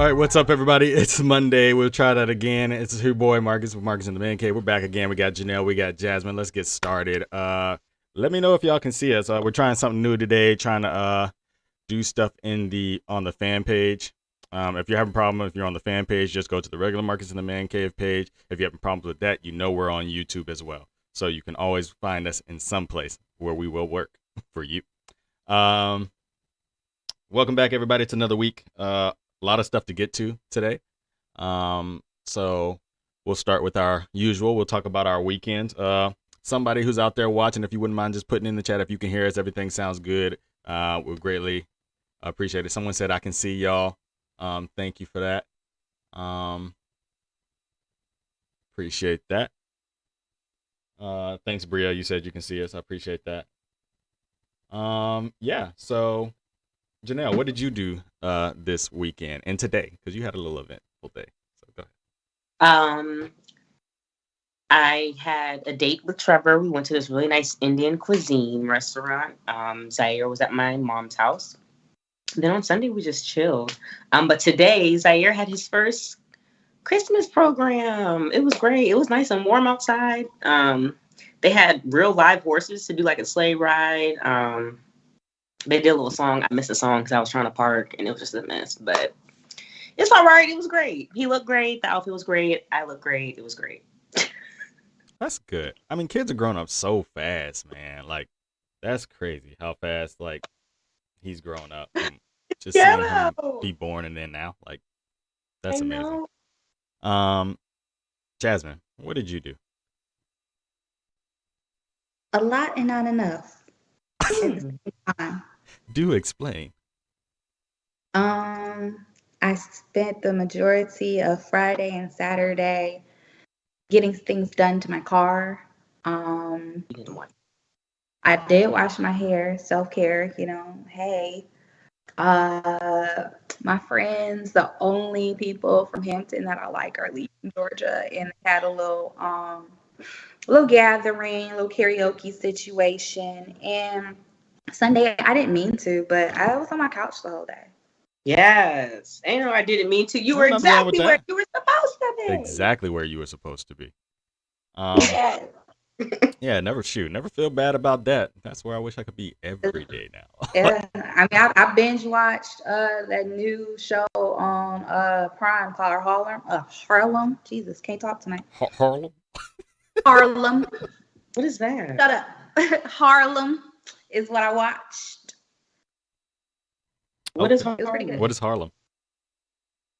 All right, what's up, everybody? It's Monday. We'll try that again. It's your boy Marcus with Marcus in the Man Cave. We're back again. We got Janelle. We got Jasmine. Let's get started. Let me know if y'all can see us. We're trying something new today. Trying to do stuff on the fan page. If you're having a problem, if you're on the fan page, just go to the regular Marcus in the Man Cave page. If you're having problems with that, you know we're on YouTube as well. So you can always find us in some place where we will work for you. Welcome back, everybody. It's another week. A lot of stuff to get to today. So we'll start with our usual. We'll talk about our weekend. Somebody who's out there watching, if you wouldn't mind just putting in the chat if you can hear us, everything sounds good. We'll greatly appreciate it. Someone said I can see y'all. Thank you for that. Appreciate that. Thanks, Bria. You said you can see us. I appreciate that. Yeah, so Janelle, what did you do this weekend and today? Because you had a little eventful day. So go ahead. I had a date with Trevor. We went to this really nice Indian cuisine restaurant. Zaire was at my mom's house. Then on Sunday we just chilled. But today Zaire had his first Christmas program. It was great. It was nice and warm outside. They had real live horses to do like a sleigh ride. They did a little song. I missed a song because I was trying to park and it was just a mess. But it's all right. It was great. He looked great. The outfit was great. I looked great. It was great. That's good. I mean, kids are growing up so fast, man. Like, that's crazy how fast, like, he's grown up. And just seeing him be born and then now, like, that's amazing. Jasmine, what did you do? A lot and not enough. At the same time. Do explain. I spent the majority of Friday and Saturday getting things done to my car. I did wash my hair, self-care, hey. My friends, the only people from Hampton that I like are leaving Georgia, and had a little gathering, little karaoke situation. And Sunday, I didn't mean to, but I was on my couch the whole day. Yes. I know I didn't mean to. You were exactly where you were supposed to be. Exactly where you were supposed to be. Yes. Yeah, never feel bad about that. That's where I wish I could be every day now. Yeah, I mean, I binge watched that new show on Prime called Harlem. Jesus, can't talk tonight. Harlem? Harlem. What is that? Shut up. Harlem is what I watched. What is Harlem?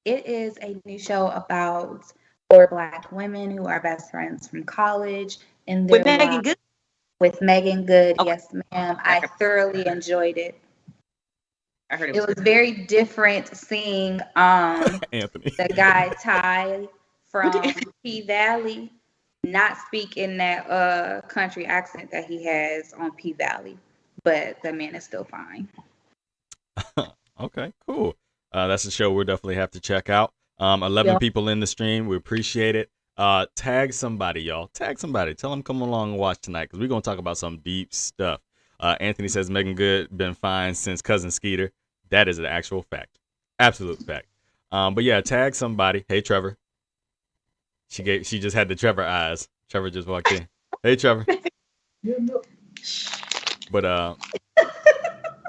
It is a new show about 4 Black women who are best friends from college. And with Megan Good? With Megan Good, okay. Yes, ma'am. I thoroughly enjoyed it. I heard it was very different seeing Anthony, the guy Ty from P Valley not speak in that country accent that he has on P Valley, but the man is still fine. Okay, cool. That's a show we'll definitely have to check out. 11 people in the stream. We appreciate it. Tag somebody, y'all. Tag somebody. Tell them come along and watch tonight because we're going to talk about some deep stuff. Anthony says Megan Good been fine since Cousin Skeeter. That is an actual fact. Absolute fact. But yeah, tag somebody. Hey, Trevor. She just had the Trevor eyes. Trevor just walked in. Hey, Trevor. But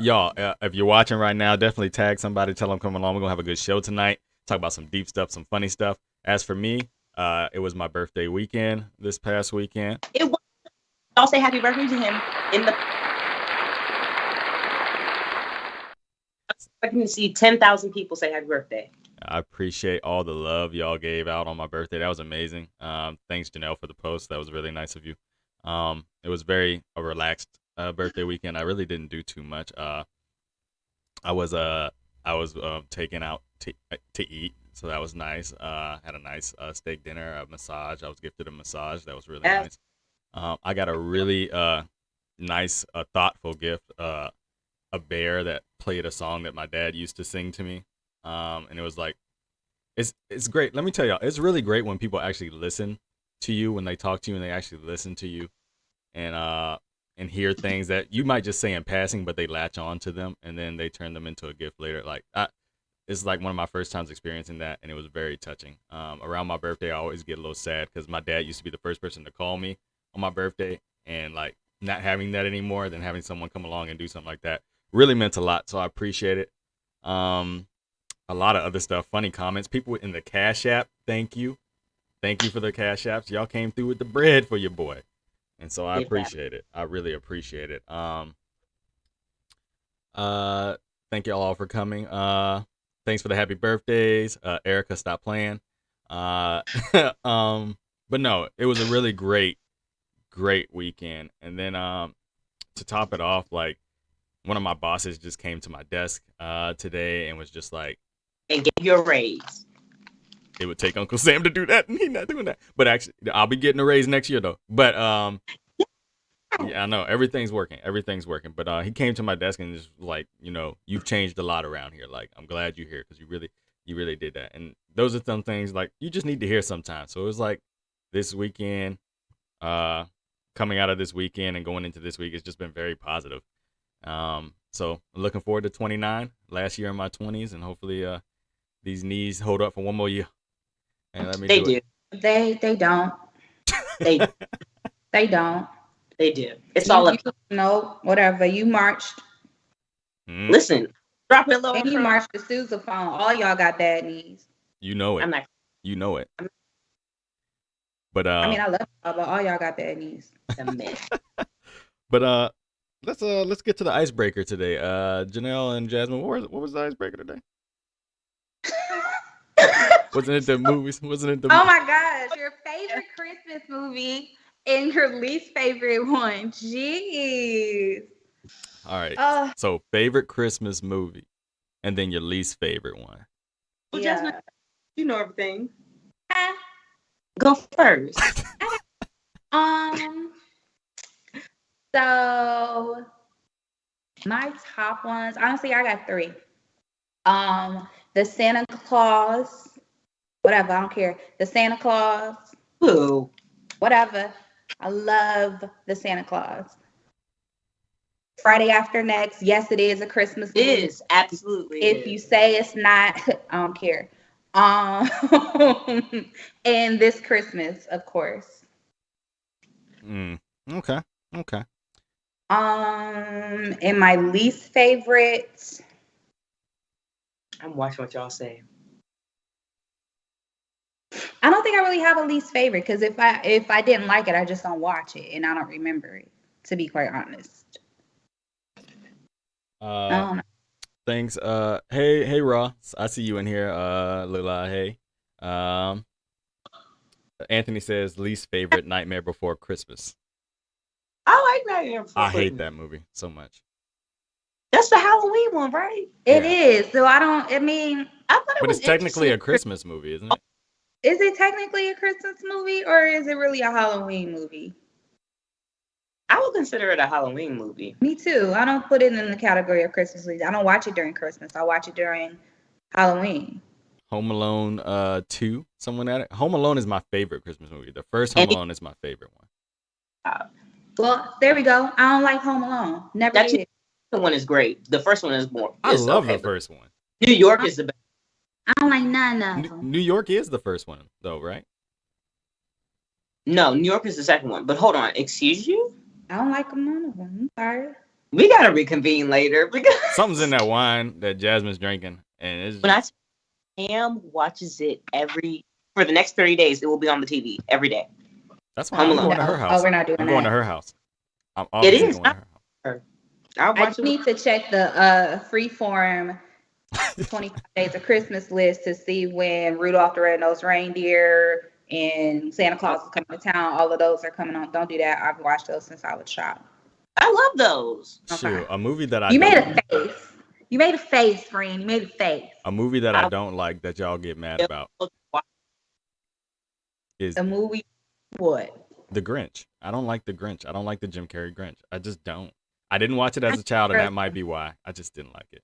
y'all, if you're watching right now, definitely tag somebody. Tell them come along. We're going to have a good show tonight. Talk about some deep stuff, some funny stuff. As for me, it was my birthday weekend this past weekend. I'll say happy birthday to him in the. I can see 10,000 people say happy birthday. I appreciate all the love y'all gave out on my birthday. That was amazing. Thanks, Janelle, for the post. That was really nice of you. It was a relaxed birthday weekend. I really didn't do too much. I was taken out to eat, so that was nice. Had a nice steak dinner, a massage. I was gifted a massage. That was really nice. I got a really nice, thoughtful gift. A bear that played a song that my dad used to sing to me. And it was like, it's great. Let me tell y'all, it's really great when people actually listen to you, when they talk to you and they actually listen to you and hear things that you might just say in passing, but they latch on to them and then they turn them into a gift later. Like it's like one of my first times experiencing that, and it was very touching. Around my birthday, I always get a little sad because my dad used to be the first person to call me on my birthday, and like not having that anymore, then having someone come along and do something like that really meant a lot. So I appreciate it. A lot of other stuff, funny comments, people in the Cash App. Thank you for the Cash Apps. Y'all came through with the bread for your boy, and so I appreciate it. I really appreciate it. Thank you all for coming. Thanks for the happy birthdays. Erica, stop playing. But no, it was a really great weekend. And then to top it off, like one of my bosses just came to my desk today and was just like, and gave you a raise. It would take Uncle Sam to do that, and he's not doing that. But actually, I'll be getting a raise next year though. But yeah, I know everything's working. But he came to my desk and just like, you've changed a lot around here. Like, I'm glad you're here because you really did that. And those are some things like you just need to hear sometimes. So it was like this weekend, coming out of this weekend and going into this week, it's just been very positive. So I'm looking forward to 29, last year in my 20s, and hopefully these knees hold up for one more year. And let me They do do. it. They don't. They don't. They do. It's all up. No, whatever. You marched. Listen, drop it low. And you marched to sousaphone. All y'all got bad knees. You know it. I'm not. You know it. But I mean, I love y'all, but all y'all got bad knees. But let's get to the icebreaker today. Janelle and Jasmine, what was the icebreaker today? Wasn't it the movies? Oh my gosh, your favorite Christmas movie and your least favorite one. Jeez. All right. So favorite Christmas movie, and then your least favorite one. Well, yeah. Jasmine, you know everything. Go first. So my top ones, honestly, I got 3. The Santa Claus, whatever, I don't care. The Santa Claus. Ooh. Whatever. I love the Santa Claus. Friday After Next, yes, it is a Christmas movie. It is, absolutely. If you say it's not, I don't care. And This Christmas, of course. Okay. And my least favorite. I'm watching what y'all say. I don't think I really have a least favorite because if I didn't like it, I just don't watch it and I don't remember it. To be quite honest. I don't know. Thanks. Hey, Raw. I see you in here. Lila. Hey. Anthony says least favorite Nightmare Before Christmas. I like Nightmare Before Christmas. I hate that movie so much. That's the Halloween one, right? It is. So I thought but it's technically a Christmas movie, isn't it? Is it technically a Christmas movie or is it really a Halloween movie? I would consider it a Halloween movie. Me too. I don't put it in the category of Christmas movies. I don't watch it during Christmas. I watch it during Halloween. Home Alone 2, someone at it. Home Alone is my favorite Christmas movie. The first Home Alone is my favorite one. Well, there we go. I don't like Home Alone. Never did. The second one is great. The first one is more. I love the first one. New York is the best. I don't like none of them. New York is the first one, though, right? No, New York is the second one. But hold on. Excuse you? I don't like none of them. I'm sorry. We got to reconvene later. Because something's in that wine that Jasmine's drinking. And it's when Pam watches it for the next 30 days, it will be on the TV every day. That's why I'm going to her house. Oh, we're not doing that. I'm going to her house. It is. Going to her house. I need to check the Freeform 25 Days of Christmas list to see when Rudolph the Red-Nosed Reindeer and Santa Claus is coming to town. All of those are coming on. Don't do that. I've watched those since I was a child. I love those. Shoot, a movie that You made a face. You made a face, friend. You made a face. A movie that I don't like that y'all get mad about is a movie. What? The Grinch. I don't like The Grinch. I don't like the Jim Carrey Grinch. I just don't. I didn't watch it as a child, and that might be why. I just didn't like it.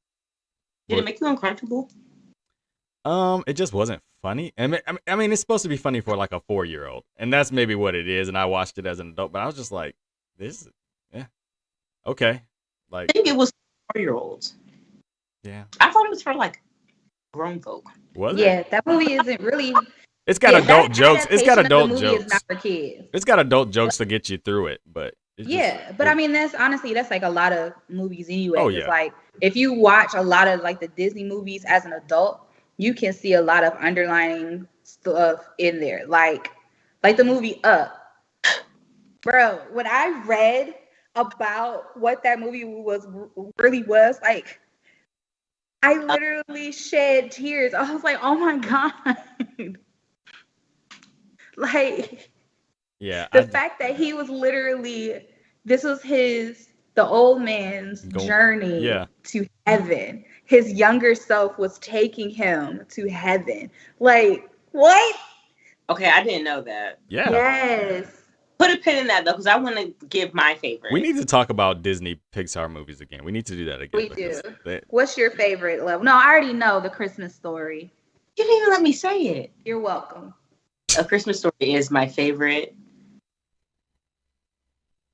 Did it make you uncomfortable? It just wasn't funny. I mean, it's supposed to be funny for like a 4-year-old, and that's maybe what it is. And I watched it as an adult, but I was just like, okay. Like, I think it was 4-year-olds. Yeah. I thought it was for like grown folk. Was it? Yeah, that movie isn't really. It's got Yeah, adult that jokes. It's got adaptation of the adult movie is not jokes. for kids. It's got adult jokes to get you through it, but it's just. Yeah, but I mean, that's honestly, that's like a lot of movies anyway. Oh, Because yeah. like, if you watch a lot of like the Disney movies as an adult, you can see a lot of underlining stuff in there. Like the movie Up, bro. When I read about what that movie was really was like, I literally shed tears. I was like, oh my god, like. Yeah, The fact that he was literally, this was the old man's journey yeah. to heaven. His younger self was taking him to heaven. Like, what? Okay, I didn't know that. Yeah. Yes. Put a pin in that though, because I want to give my favorite. We need to talk about Disney Pixar movies again. We need to do that again. We do. What's your favorite level? No, I already know The Christmas Story. You didn't even let me say it. You're welcome. A Christmas Story is my favorite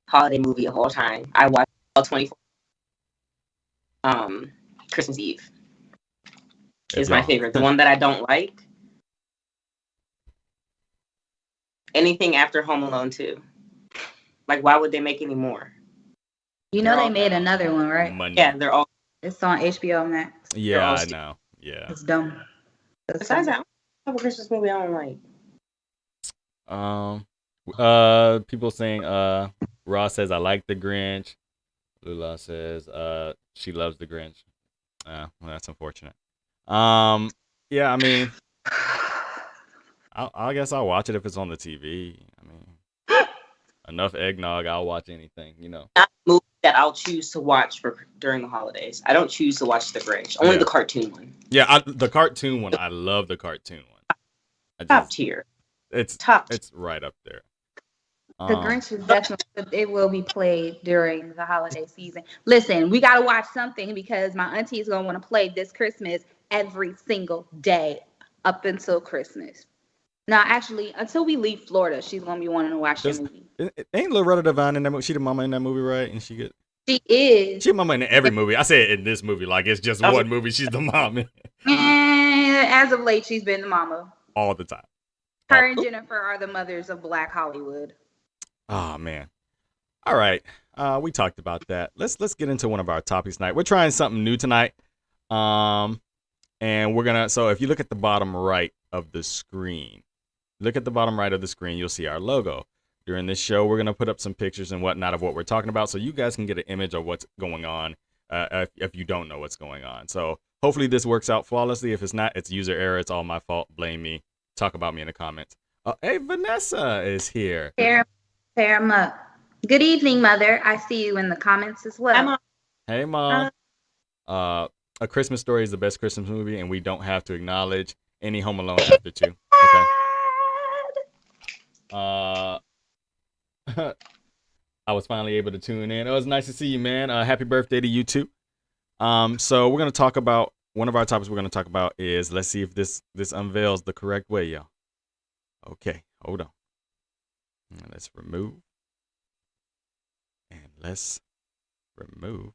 holiday movie of all time. I watched all 24. Christmas Eve is my favorite. The one that I don't like, anything after Home Alone 2. Like, why would they make any more? You know they made another one, right? Money. Yeah, they're all. It's on HBO Max. Yeah, I know. Yeah. It's dumb. Besides that, I don't have a Christmas movie I don't like. People saying Ross says I like the Grinch. Lula says she loves the Grinch. Well, that's unfortunate. Yeah, I mean, I guess I'll watch it if it's on the TV. I mean, enough eggnog, I'll watch anything, you know. Not a movie that I'll choose to watch during the holidays. I don't choose to watch the Grinch. Only the cartoon one. Yeah, the cartoon one. I love the cartoon one. Top tier. It's top. It's right up there. The Grinch is definitely, it will be played during the holiday season. Listen, we got to watch something because my auntie is going to want to play this Christmas every single day up until Christmas. Now, actually, until we leave Florida, she's going to be wanting to watch the movie. Ain't Loretta Devine in that movie? She the mama in that movie, right? And she is. She mama in every movie. I say it in this movie like it's just one movie. She's the mom. As of late, she's been the mama. All the time. Her and Jennifer are the mothers of Black Hollywood. Oh man. All right. We talked about that. Let's get into one of our topics tonight. We're trying something new tonight. And we're gonna so if you look at the bottom right of the screen, you'll see our logo. During this show, we're gonna put up some pictures and whatnot of what we're talking about so you guys can get an image of what's going on if you don't know what's going on. So hopefully this works out flawlessly. If it's not, it's user error. It's all my fault. Blame me. Talk about me in the comments. Hey, Vanessa is here. Pair them up. Good evening, Mother. I see you in the comments as well. Hi, Mom. Hey, Mom. A Christmas Story is the best Christmas movie, and we don't have to acknowledge any Home Alone after 2. Okay. I was finally able to tune in. It was nice to see you, man. Happy birthday to you too. So we're gonna talk about one of our topics. We're gonna talk about is let's see if this unveils the correct way, y'all. Okay, hold on. Let's remove. And let's remove.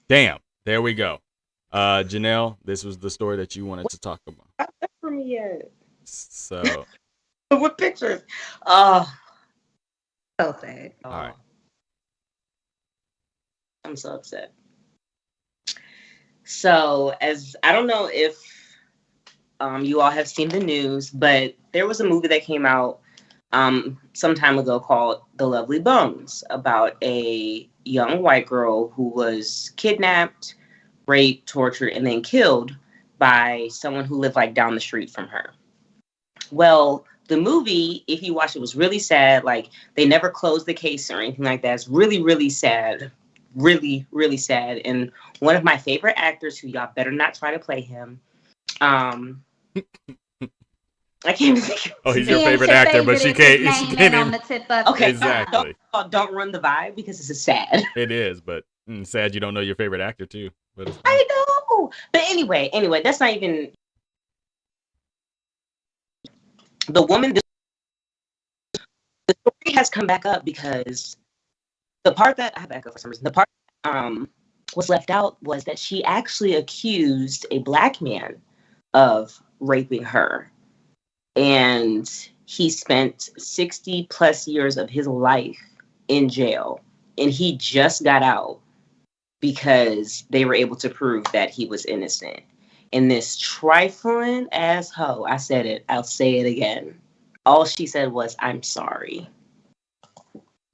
Damn, there we go. Janelle, this was the story that you wanted to talk about. Not that for me yet. So. What pictures? Oh. So sad. All right. I'm so upset. So, as I don't know if you all have seen the news, but there was a movie that came out some time ago called The Lovely Bones about a young white girl who was kidnapped, raped, tortured, and then killed by someone who lived like down the street from her. Well, the movie, if you watch it, was really sad. Like, they never closed the case or anything like that. It's really, really sad. Really, really sad. And one of my favorite actors, who y'all better not try to play him. I can't even think. Oh, he's your favorite actor, but she can't even. On the tip of okay, exactly. Don't run the vibe because this is sad. It is, but sad you don't know your favorite actor too. But I know. But anyway, that's not even. The woman, the story has come back up because the part that I back up for some reason. The part what's left out was that she actually accused a black man of raping her. And he spent 60 plus years of his life in jail. And he just got out because they were able to prove that he was innocent. And this trifling ass hoe, I said it, I'll say it again. All she said was, I'm sorry.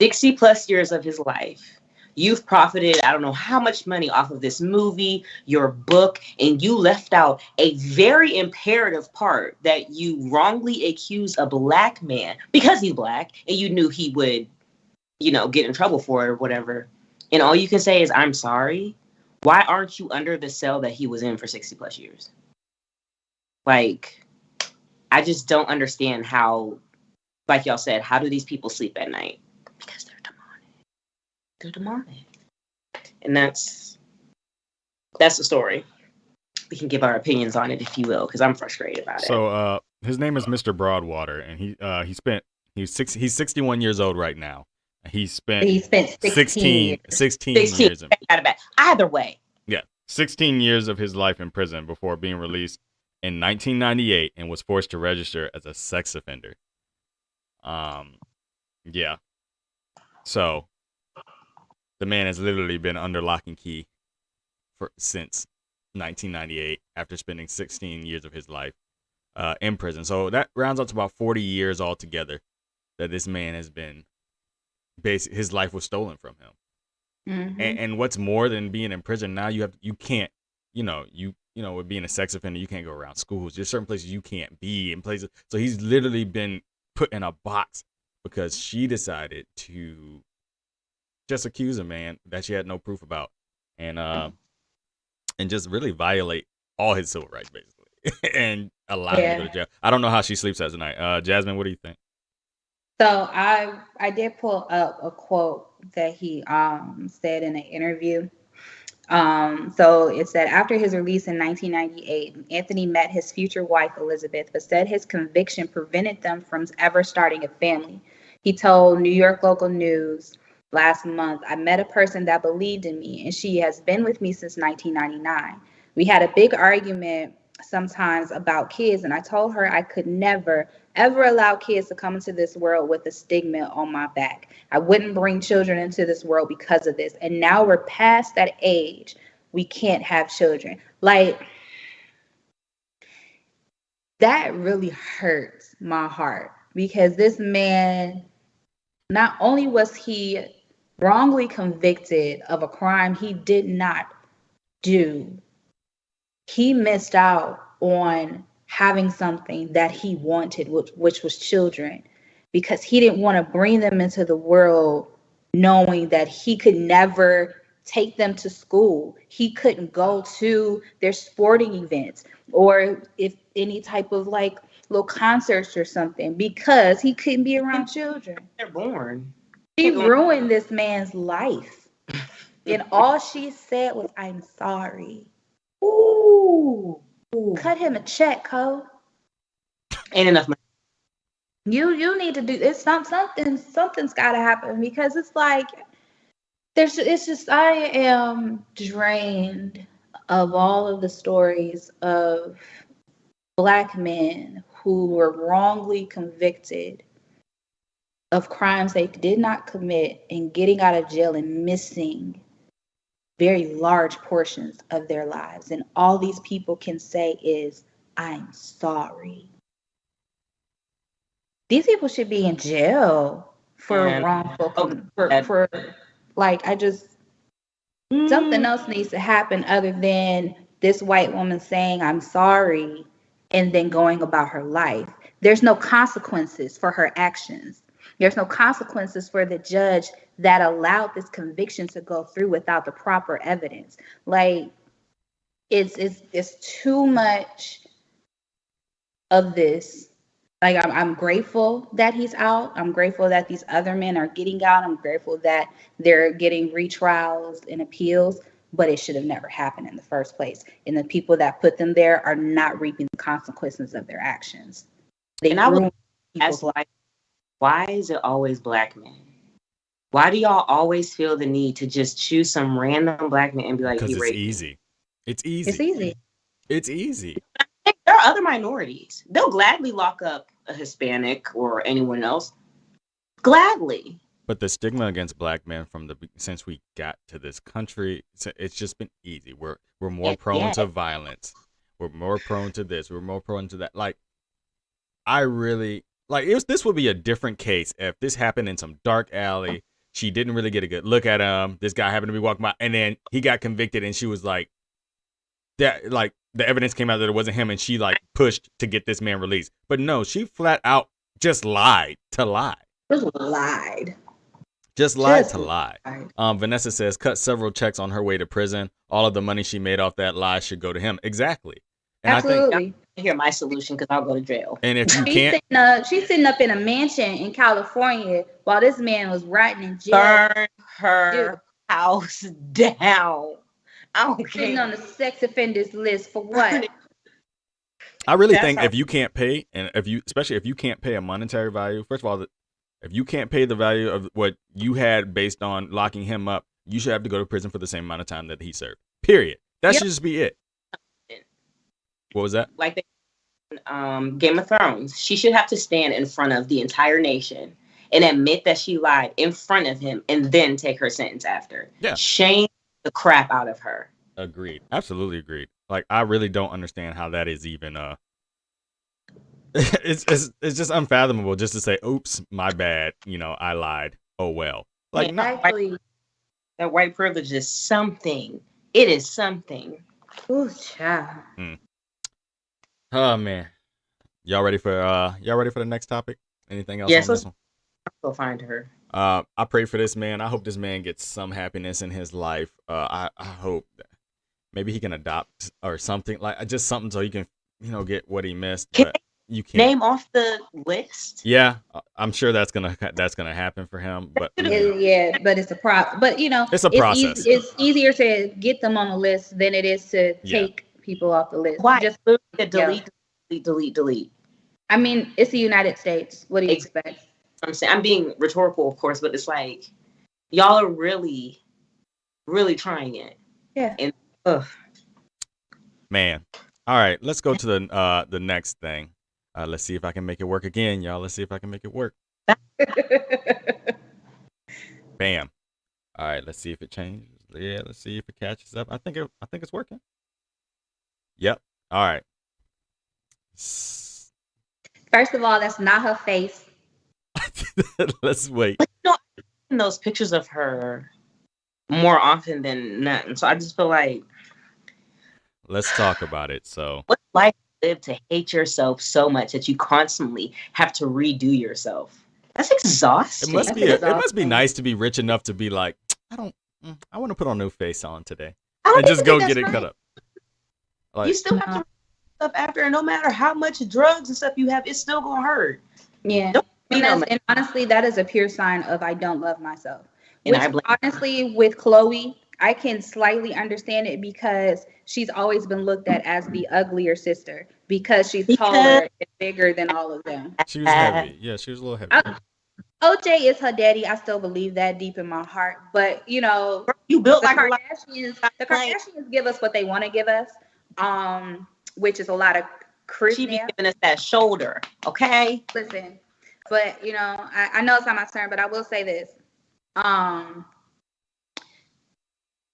60 plus years of his life. You've profited, I don't know how much money off of this movie, your book, and you left out a very imperative part that you wrongly accused a black man because he's black and you knew he would, get in trouble for it or whatever. And all you can say is, I'm sorry. Why aren't you under the cell that he was in for 60 plus years? Like, I just don't understand how, like y'all said, how do these people sleep at night? Because they're demonic. They're demonic. And that's the story. We can give our opinions on it, if you will, because I'm frustrated about it. So his name is Mr. Broadwater, and he's 61 years old right now. He spent 16 years in, either way. Yeah, 16 years of his life in prison before being released in 1998 and was forced to register as a sex offender. Yeah. So the man has literally been under lock and key since 1998 after spending 16 years of his life in prison. So that rounds up to about 40 years altogether that this man has been his life was stolen from him. Mm-hmm. And what's more than being in prison now, you can't, with being a sex offender, you can't go around schools. There's certain places you can't be in places. So he's literally been put in a box because she decided to just accuse a man that she had no proof about and just really violate all his civil rights, basically, and allow him to go to jail. I don't know how she sleeps at night. Jasmine, what do you think? So I did pull up a quote that he said in an interview. So it said, after his release in 1998, Anthony met his future wife, Elizabeth, but said his conviction prevented them from ever starting a family. He told New York Local News last month, I met a person that believed in me, and she has been with me since 1999. We had a big argument sometimes about kids, and I told her I could never, ever allow kids to come into this world with a stigma on my back. I wouldn't bring children into this world because of this. And now we're past that age. We can't have children. Like, that really hurts my heart because this man, not only was he wrongly convicted of a crime he did not do, he missed out on having something that he wanted, which was children, because he didn't want to bring them into the world knowing that he could never take them to school. He couldn't go to their sporting events or if any type of like little concerts or something because he couldn't be around children. They're born. She ruined this man's life. And all she said was, I'm sorry. Ooh. Cut him a check, Cole. Ain't enough money. You need to do it's something's gotta happen because it's like I am drained of all of the stories of Black men who were wrongly convicted of crimes they did not commit and getting out of jail and missing very large portions of their lives. And all these people can say is, I'm sorry. These people should be in jail for wrongful, for like, something else needs to happen other than this white woman saying, I'm sorry, and then going about her life. There's no consequences for her actions. There's no consequences for the judge that allowed this conviction to go through without the proper evidence. Like, it's too much of this. Like, I'm grateful that he's out. I'm grateful that these other men are getting out. I'm grateful that they're getting retrials and appeals, but it should have never happened in the first place. And the people that put them there are not reaping the consequences of their actions. And I would ask, why is it always Black men? Why do y'all always feel the need to just choose some random black man and be like, Because he it's raped me? easy. It's easy. It's easy. It's easy. There are other minorities. They'll gladly lock up a Hispanic or anyone else. Gladly. But the stigma against black men since we got to this country, it's just been easy. We're more prone to violence. We're more prone to this. We're more prone to that. Like, I really like this would be a different case if this happened in some dark alley. She didn't really get a good look at him. This guy happened to be walking by, and then he got convicted, and she was like, that like the evidence came out that it wasn't him, and she like pushed to get this man released. But no, she flat out just lied to lie. Just lied. Just lied to lie. Vanessa says, cut several checks on her way to prison. All of the money she made off that lie should go to him. Exactly. And Absolutely. I think hear my solution because I'll go to jail. And if you can't, she's sitting up in a mansion in California while this man was rotting in jail. Burn her house down. I don't care. Sitting on the sex offenders list for what? I really think if you can't pay, and especially if you can't pay a monetary value, first of all, if you can't pay the value of what you had based on locking him up, you should have to go to prison for the same amount of time that he served. Period. That should just be it. What was that? Like Game of Thrones. She should have to stand in front of the entire nation and admit that she lied in front of him and then take her sentence after. Yeah. Shame the crap out of her. Agreed. Absolutely agreed. Like, I really don't understand how that is even it's just unfathomable just to say, oops, my bad, I lied. Oh well. Like, Exactly. That white privilege is something. It is something. Ooh, child. Oh man. Y'all ready for the next topic? Anything else yes, on this one? I'll go find her. I pray for this man. I hope this man gets some happiness in his life. I hope that maybe he can adopt or something, like just something so he can, get what he missed. But you can't name off the list. Yeah, I'm sure that's gonna happen for him. But yeah, but it's a problem. But it's a process. It's easier to get them on the list than it is to take people off the list. Why? Just delete. I mean, it's the United States. What do you expect? I'm saying, I'm being rhetorical, of course, but it's like y'all are really, really trying it. Yeah. And man, all right, let's go to the next thing. Let's see if I can make it work again, y'all. Let's see if I can make it work. Bam. All right, let's see if it changes. Yeah, let's see if it catches up. I think it's working. Yep. All right. First of all, that's not her face. Let's wait. I've seen those pictures of her more often than not, and so I just feel like let's talk about it. So, what's life live to hate yourself so much that you constantly have to redo yourself? That's exhausting. It must be nice to be rich enough to be like, I want to put a new face on today and just go get it cut up. Like, you still have to stuff after, and no matter how much drugs and stuff you have, it's still gonna hurt. Yeah. And honestly, that is a pure sign of I don't love myself. Which, honestly, with Chloe, I can slightly understand it because she's always been looked at as the uglier sister because she's taller and bigger than all of them. She was heavy. Yeah, she was a little heavy. OJ is her daddy. I still believe that deep in my heart. But, you built the like Kardashians. The Kardashians give us what they want to give us, which is a lot of charisma. She be giving us that shoulder, okay? Listen, but, I know it's not my turn, but I will say this.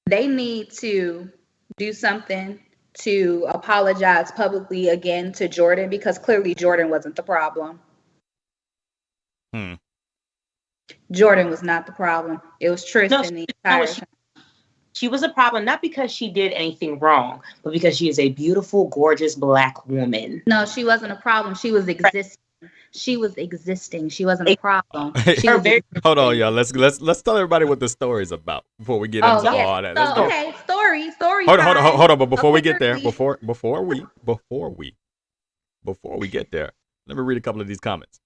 They need to do something to apologize publicly again to Jordan because clearly Jordan wasn't the problem. Jordan was not the problem. It was Tristan the entire time. She was a problem not because she did anything wrong, but because she is a beautiful, gorgeous Black woman. No, she wasn't a problem. She was existing. She was existing. She wasn't a problem. Hold on, y'all. Let's tell everybody what the story's about before we get into all that. So, okay, story. Hold on. But before we get there, before we get there, let me read a couple of these comments.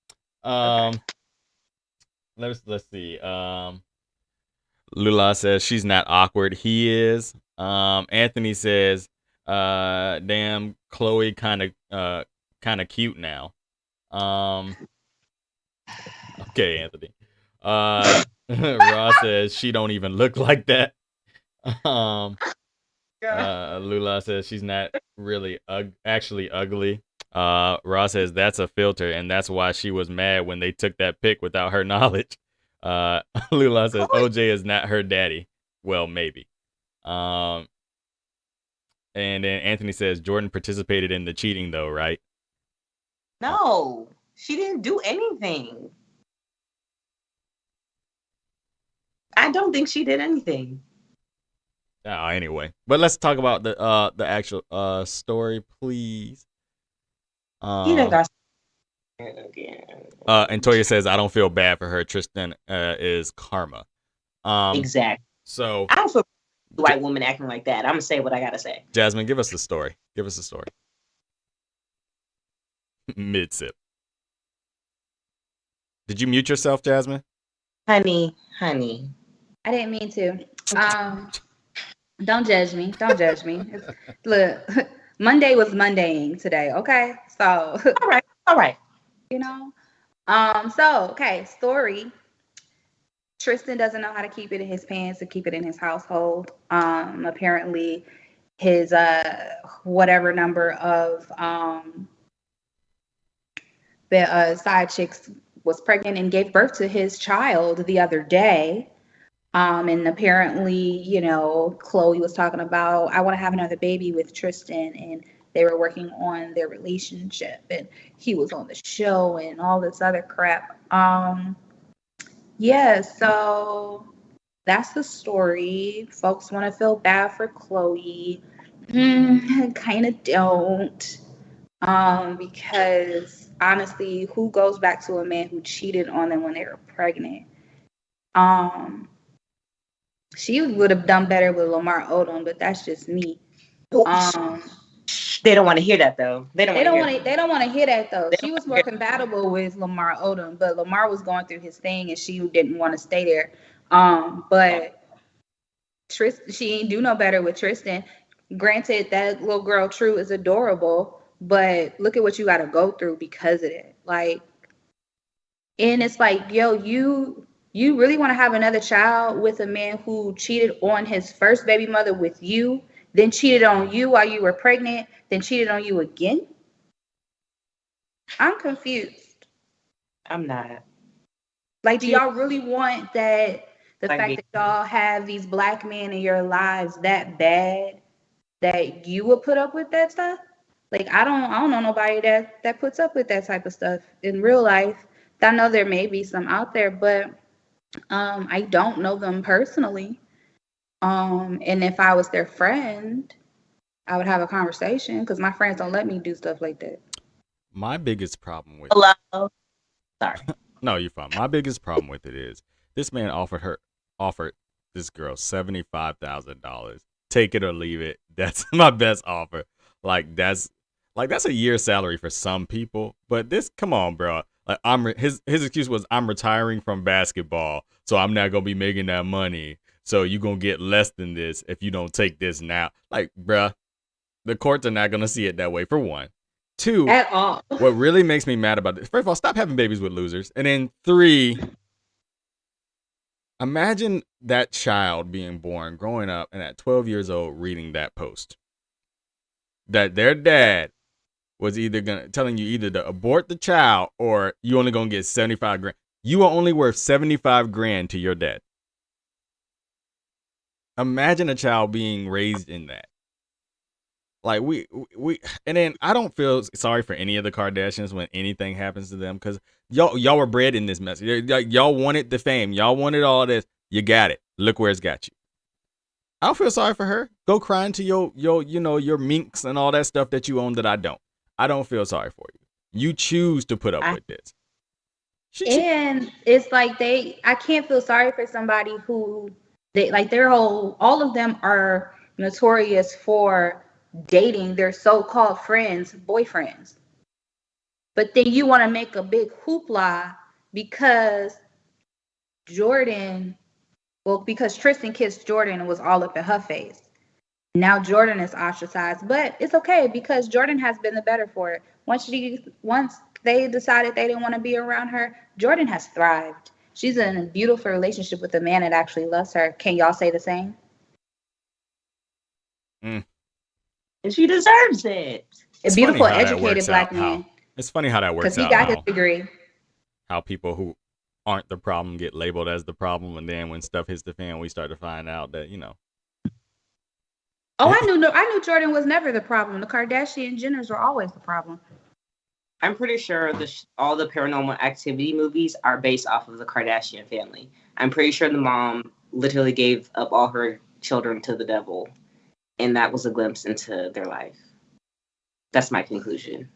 Let's see. Lula says she's not awkward. He is. Anthony says, damn, Chloe kind of cute now. Okay, Anthony. Ross says she don't even look like that. Um, Lula says she's not really actually ugly. Ross says that's a filter, and that's why she was mad when they took that pic without her knowledge. Lula says OJ is not her daddy. Well, maybe. Um, and then Anthony says Jordan participated in the cheating, though, right? No, she didn't do anything. I don't think she did anything. Anyway, but let's talk about the actual story, please. He done got again. And Toya says I don't feel bad for her. Tristan is karma. Exactly. So I don't feel white woman acting like that. I'm gonna say what I gotta say. Jasmine, give us the story. Give us the story. Mid sip. Did you mute yourself, Jasmine? Honey. I didn't mean to. Don't judge me. Don't judge me. Look, Monday was Mondaying today. Okay, so all right. You know. Okay. Story. Tristan doesn't know how to keep it in his pants or keep it in his household. Apparently, his whatever number of the side chicks was pregnant and gave birth to his child the other day. And apparently, Chloe was talking about, I want to have another baby with Tristan, and they were working on their relationship, and he was on the show and all this other crap. Yeah, so that's the story. Folks want to feel bad for Chloe. Kind of don't. Because honestly, who goes back to a man who cheated on them when they were pregnant? She would have done better with Lamar Odom, but that's just me. They don't want to hear that though. They don't want to hear that though. She was more compatible with Lamar Odom, but Lamar was going through his thing and she didn't want to stay there. But she ain't do no better with Tristan. Granted, that little girl True is adorable, but look at what you got to go through because of it. Like, and it's like, yo, you really want to have another child with a man who cheated on his first baby mother with you, then cheated on you while you were pregnant, then cheated on you again? I'm confused. I'm not. Like, do y'all really want that? The fact that y'all have these black men in your lives that bad that you would put up with that stuff? Like, I don't know nobody that puts up with that type of stuff in real life. I know there may be some out there, but I don't know them personally. And if I was their friend, I would have a conversation because my friends don't let me do stuff like that. My biggest problem with Hello. Sorry. No, you're fine. My biggest problem with it is this man offered this girl $75,000. Take it or leave it. That's my best offer. That's a year's salary for some people. But this, come on, bro. Like his excuse was I'm retiring from basketball, so I'm not gonna be making that money. So you're gonna get less than this if you don't take this now. Like, bruh, the courts are not gonna see it that way, for one. Two, at all. What really makes me mad about this, first of all, stop having babies with losers. And then 3, imagine that child being born, growing up, and at 12 years old reading that post. That their dad was telling you either to abort the child or you only gonna get 75 grand. You are only worth 75 grand to your dad. Imagine a child being raised in that. Like we and then I don't feel sorry for any of the Kardashians when anything happens to them because y'all were bred in this mess. Y'all wanted the fame. Y'all wanted all this. You got it. Look where it's got you. I don't feel sorry for her. Go crying to your minks and all that stuff that you own that I don't. I don't feel sorry for you. You choose to put up with this. And it's like I can't feel sorry for somebody who all of them are notorious for dating their so-called friends, boyfriends. But then you want to make a big hoopla because because Tristan kissed Jordan and was all up in her face. Now Jordan is ostracized, but it's okay because Jordan has been the better for it. Once they decided they didn't want to be around her, Jordan has thrived. She's in a beautiful relationship with a man that actually loves her. Can y'all say the same? And she deserves it. A beautiful, educated black man. It's funny how that works Because he out. got his degree. How people who aren't the problem get labeled as the problem, and then when stuff hits the fan, we start to find out that, you know. Oh, I knew Jordan was never the problem. The Kardashian Jenners were always the problem. I'm pretty sure all the Paranormal Activity movies are based off of the Kardashian family. I'm pretty sure the mom literally gave up all her children to the devil, and that was a glimpse into their life. That's my conclusion.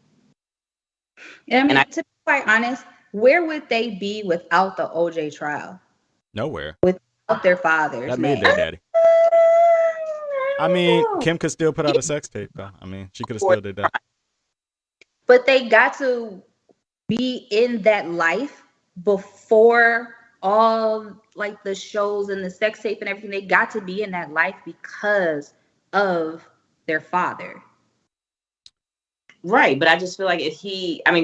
I mean, to be quite honest, where would they be without the OJ trial? Nowhere. Without their fathers. That made their daddy. I mean, Kim could still put out a sex tape, though. I mean, she could have still did that. But they got to be in that life before all like the shows and the sex tape and everything. They got to be in that life because of their father. Right, but I just feel like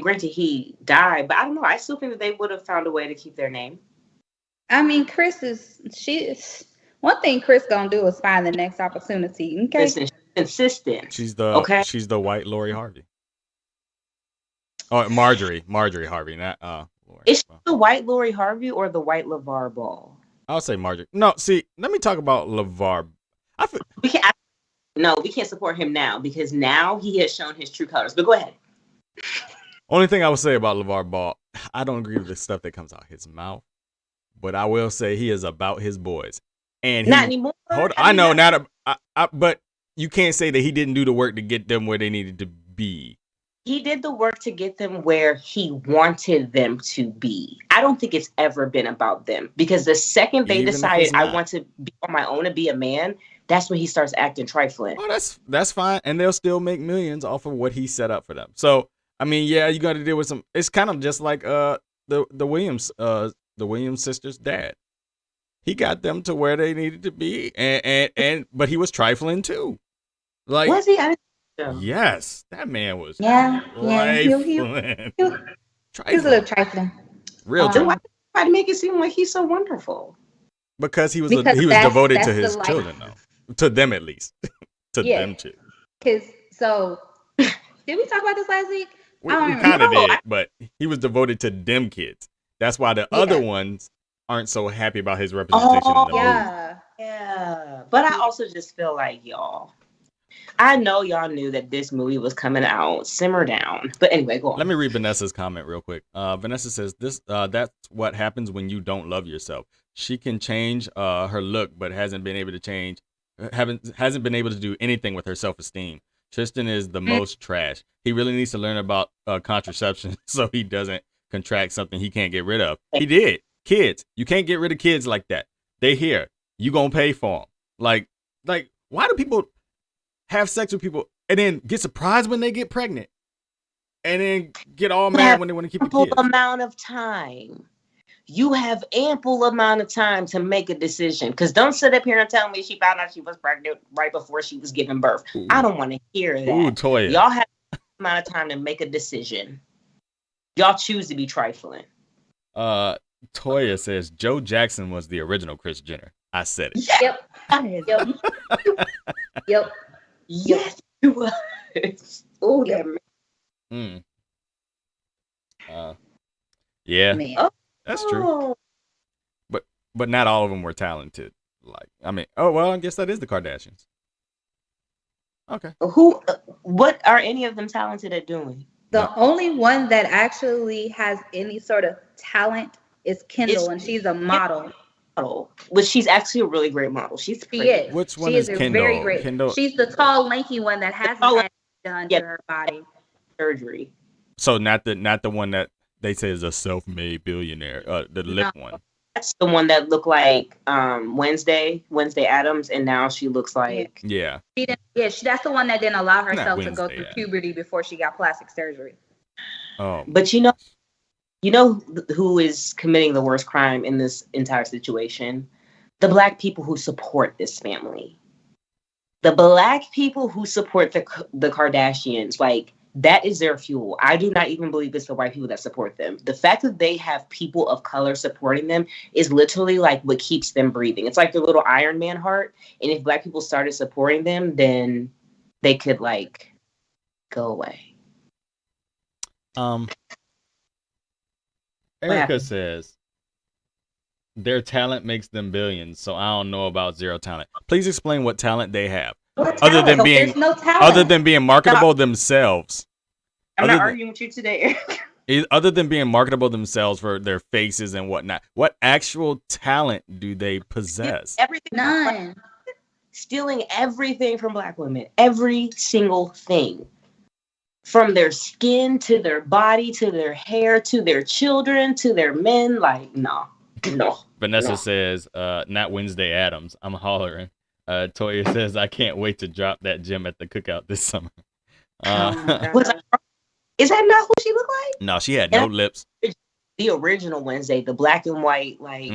granted he died, but I don't know. I still think that they would have found a way to keep their name. I mean, one thing Chris gonna do is find the next opportunity. Okay, listen, she's consistent. She's the white Lori Harvey. Oh, Marjorie Harvey, not Lori. Is she the white Lori Harvey or the white LeVar Ball? I'll say Marjorie. No, see, let me talk about LeVar. We can't support him now because now he has shown his true colors. But go ahead. Only thing I would say about LeVar Ball, I don't agree with the stuff that comes out his mouth, but I will say he is about his boys. And not anymore. But you can't say that he didn't do the work to get them where they needed to be. He did the work to get them where he wanted them to be. I don't think it's ever been about them because the second they decided I want to be on my own and be a man, that's when he starts acting trifling. Oh, that's fine, and they'll still make millions off of what he set up for them. So, I mean, yeah, you got to deal with some. It's kind of just like the Williams sisters' dad. He got them to where they needed to be, but he was trifling too. Like, was he? Yes, that man was. Yeah. Trifling. He was a little trifling. Real trifling. Why to make it seem like he's so wonderful? Because he was devoted to his children, though. To them, at least. Them too. Because did we talk about this last week? We kind of did, but he was devoted to them kids. That's why the other ones aren't so happy about his representation in the movie. Yeah. But I also just feel like I know y'all knew that this movie was coming out. Simmer down. But anyway, go on. Let me read Vanessa's comment real quick. Vanessa says, that's what happens when you don't love yourself. She can change her look, but hasn't been able to do anything with her self-esteem. Tristan is the most trash. He really needs to learn about contraception so he doesn't contract something he can't get rid of. He did. Kids. You can't get rid of kids like that. They here. You gonna pay for them. Like, why do people have sex with people and then get surprised when they get pregnant and then get all mad when they want to keep the kids? Amount of time. You have ample amount of time to make a decision. Because don't sit up here and tell me she found out she was pregnant right before she was giving birth. Ooh. I don't want to hear that. Ooh, Toya. Y'all have amount of time to make a decision. Y'all choose to be trifling. Toya says Joe Jackson was the original Kris Jenner. I said it. Yep. Yes, you was. Oh, that man. Yeah. Man. That's true. But not all of them were talented. I guess that is the Kardashians. Okay. What are any of them talented at doing? The only one that actually has any sort of talent is Kendall, and she's a model. But she's actually a really great model. She is. Which one is Kendall? Very great. Kendall. She's the tall, lanky one that hasn't had done to her body. Surgery. So not the one that they say is a self-made billionaire. The lip one. That's the one that looked like Wednesday Addams, and now she looks like that's the one that didn't allow herself to go through puberty before she got plastic surgery. Oh, but you know who is committing the worst crime in this entire situation? The Black people who support this family. The Black people who support the Kardashians. Like, That is their fuel. I do not even believe it's the white people that support them. The fact that they have people of color supporting them is literally like what keeps them breathing. It's like their little Iron Man heart. And if black people started supporting them, then they could like go away. Erica says their talent makes them billions, so I don't know about zero talent. Please explain what talent they have. Other than being marketable themselves. I'm not arguing with you today. Other than being marketable themselves for their faces and whatnot, what actual talent do they possess? Everything. None. Stealing everything from black women. Every single thing. From their skin to their body to their hair to their children to their men. Like, no. Vanessa says, not Wednesday Addams. I'm hollering. Toya says, I can't wait to drop that gem at the cookout this summer. Is that not who she looked like? No, she had no lips. The original Wednesday, the black and white, like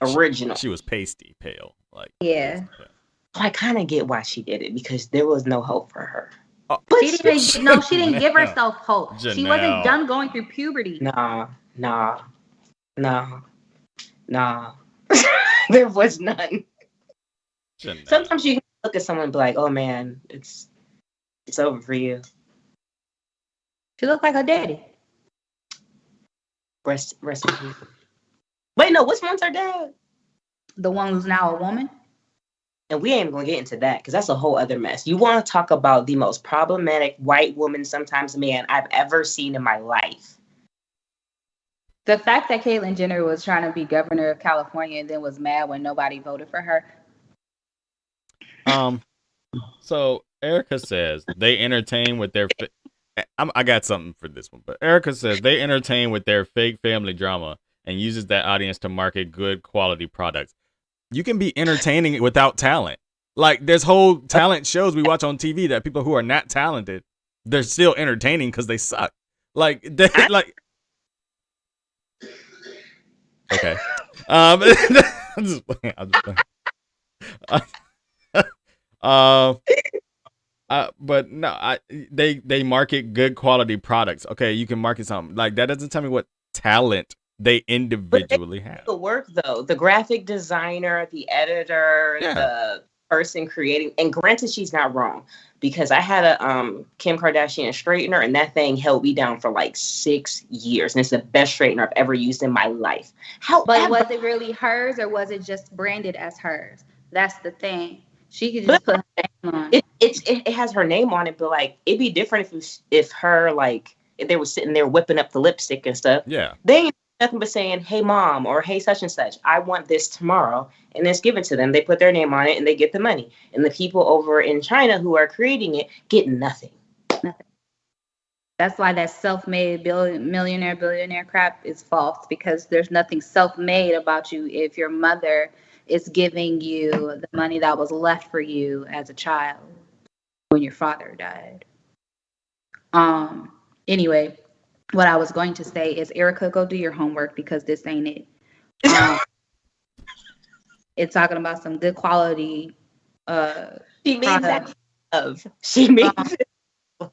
original. She was pasty pale, like I kind of get why she did it because there was no hope for her. But she didn't give herself hope. Janelle. She wasn't done going through puberty. Nah. There was none. Janelle. Sometimes you can look at someone and be like, "Oh man, it's over for you." She looked like her daddy. Rest in peace. Wait, no, which one's her dad? The one who's now a woman. And we ain't gonna get into that because that's a whole other mess. You want to talk about the most problematic white woman, sometimes man, I've ever seen in my life. The fact that Caitlyn Jenner was trying to be governor of California and then was mad when nobody voted for her. So Erica says they entertain with their. I got something for this one, but Erica says they entertain with their fake family drama and uses that audience to market good quality products. You can be entertaining without talent. Like there's whole talent shows we watch on TV that people who are not talented, they're still entertaining because they suck. Like okay. I'm just playing. But no, they market good quality products. Okay, you can market something like that. Doesn't tell me what talent they individually have. The work though, the graphic designer, the editor, the person creating, and granted, she's not wrong because I had a Kim Kardashian straightener, and that thing held me down for like 6 years, and it's the best straightener I've ever used in my life. But was it really hers, or was it just branded as hers? That's the thing. She could just put her name on it. It has her name on it, but like it'd be different if her like if they were sitting there whipping up the lipstick and stuff. Yeah, they ain't nothing but saying, "Hey mom," or "Hey such and such, I want this tomorrow," and it's given to them. They put their name on it and they get the money. And the people over in China who are creating it get nothing. Nothing. That's why that self-made millionaire billionaire crap is false, because there's nothing self-made about you if your mother is giving you the money that was left for you as a child when your father died. Anyway, what I was going to say is, Erica, go do your homework because this ain't it. It's talking about some good quality she made that love. She made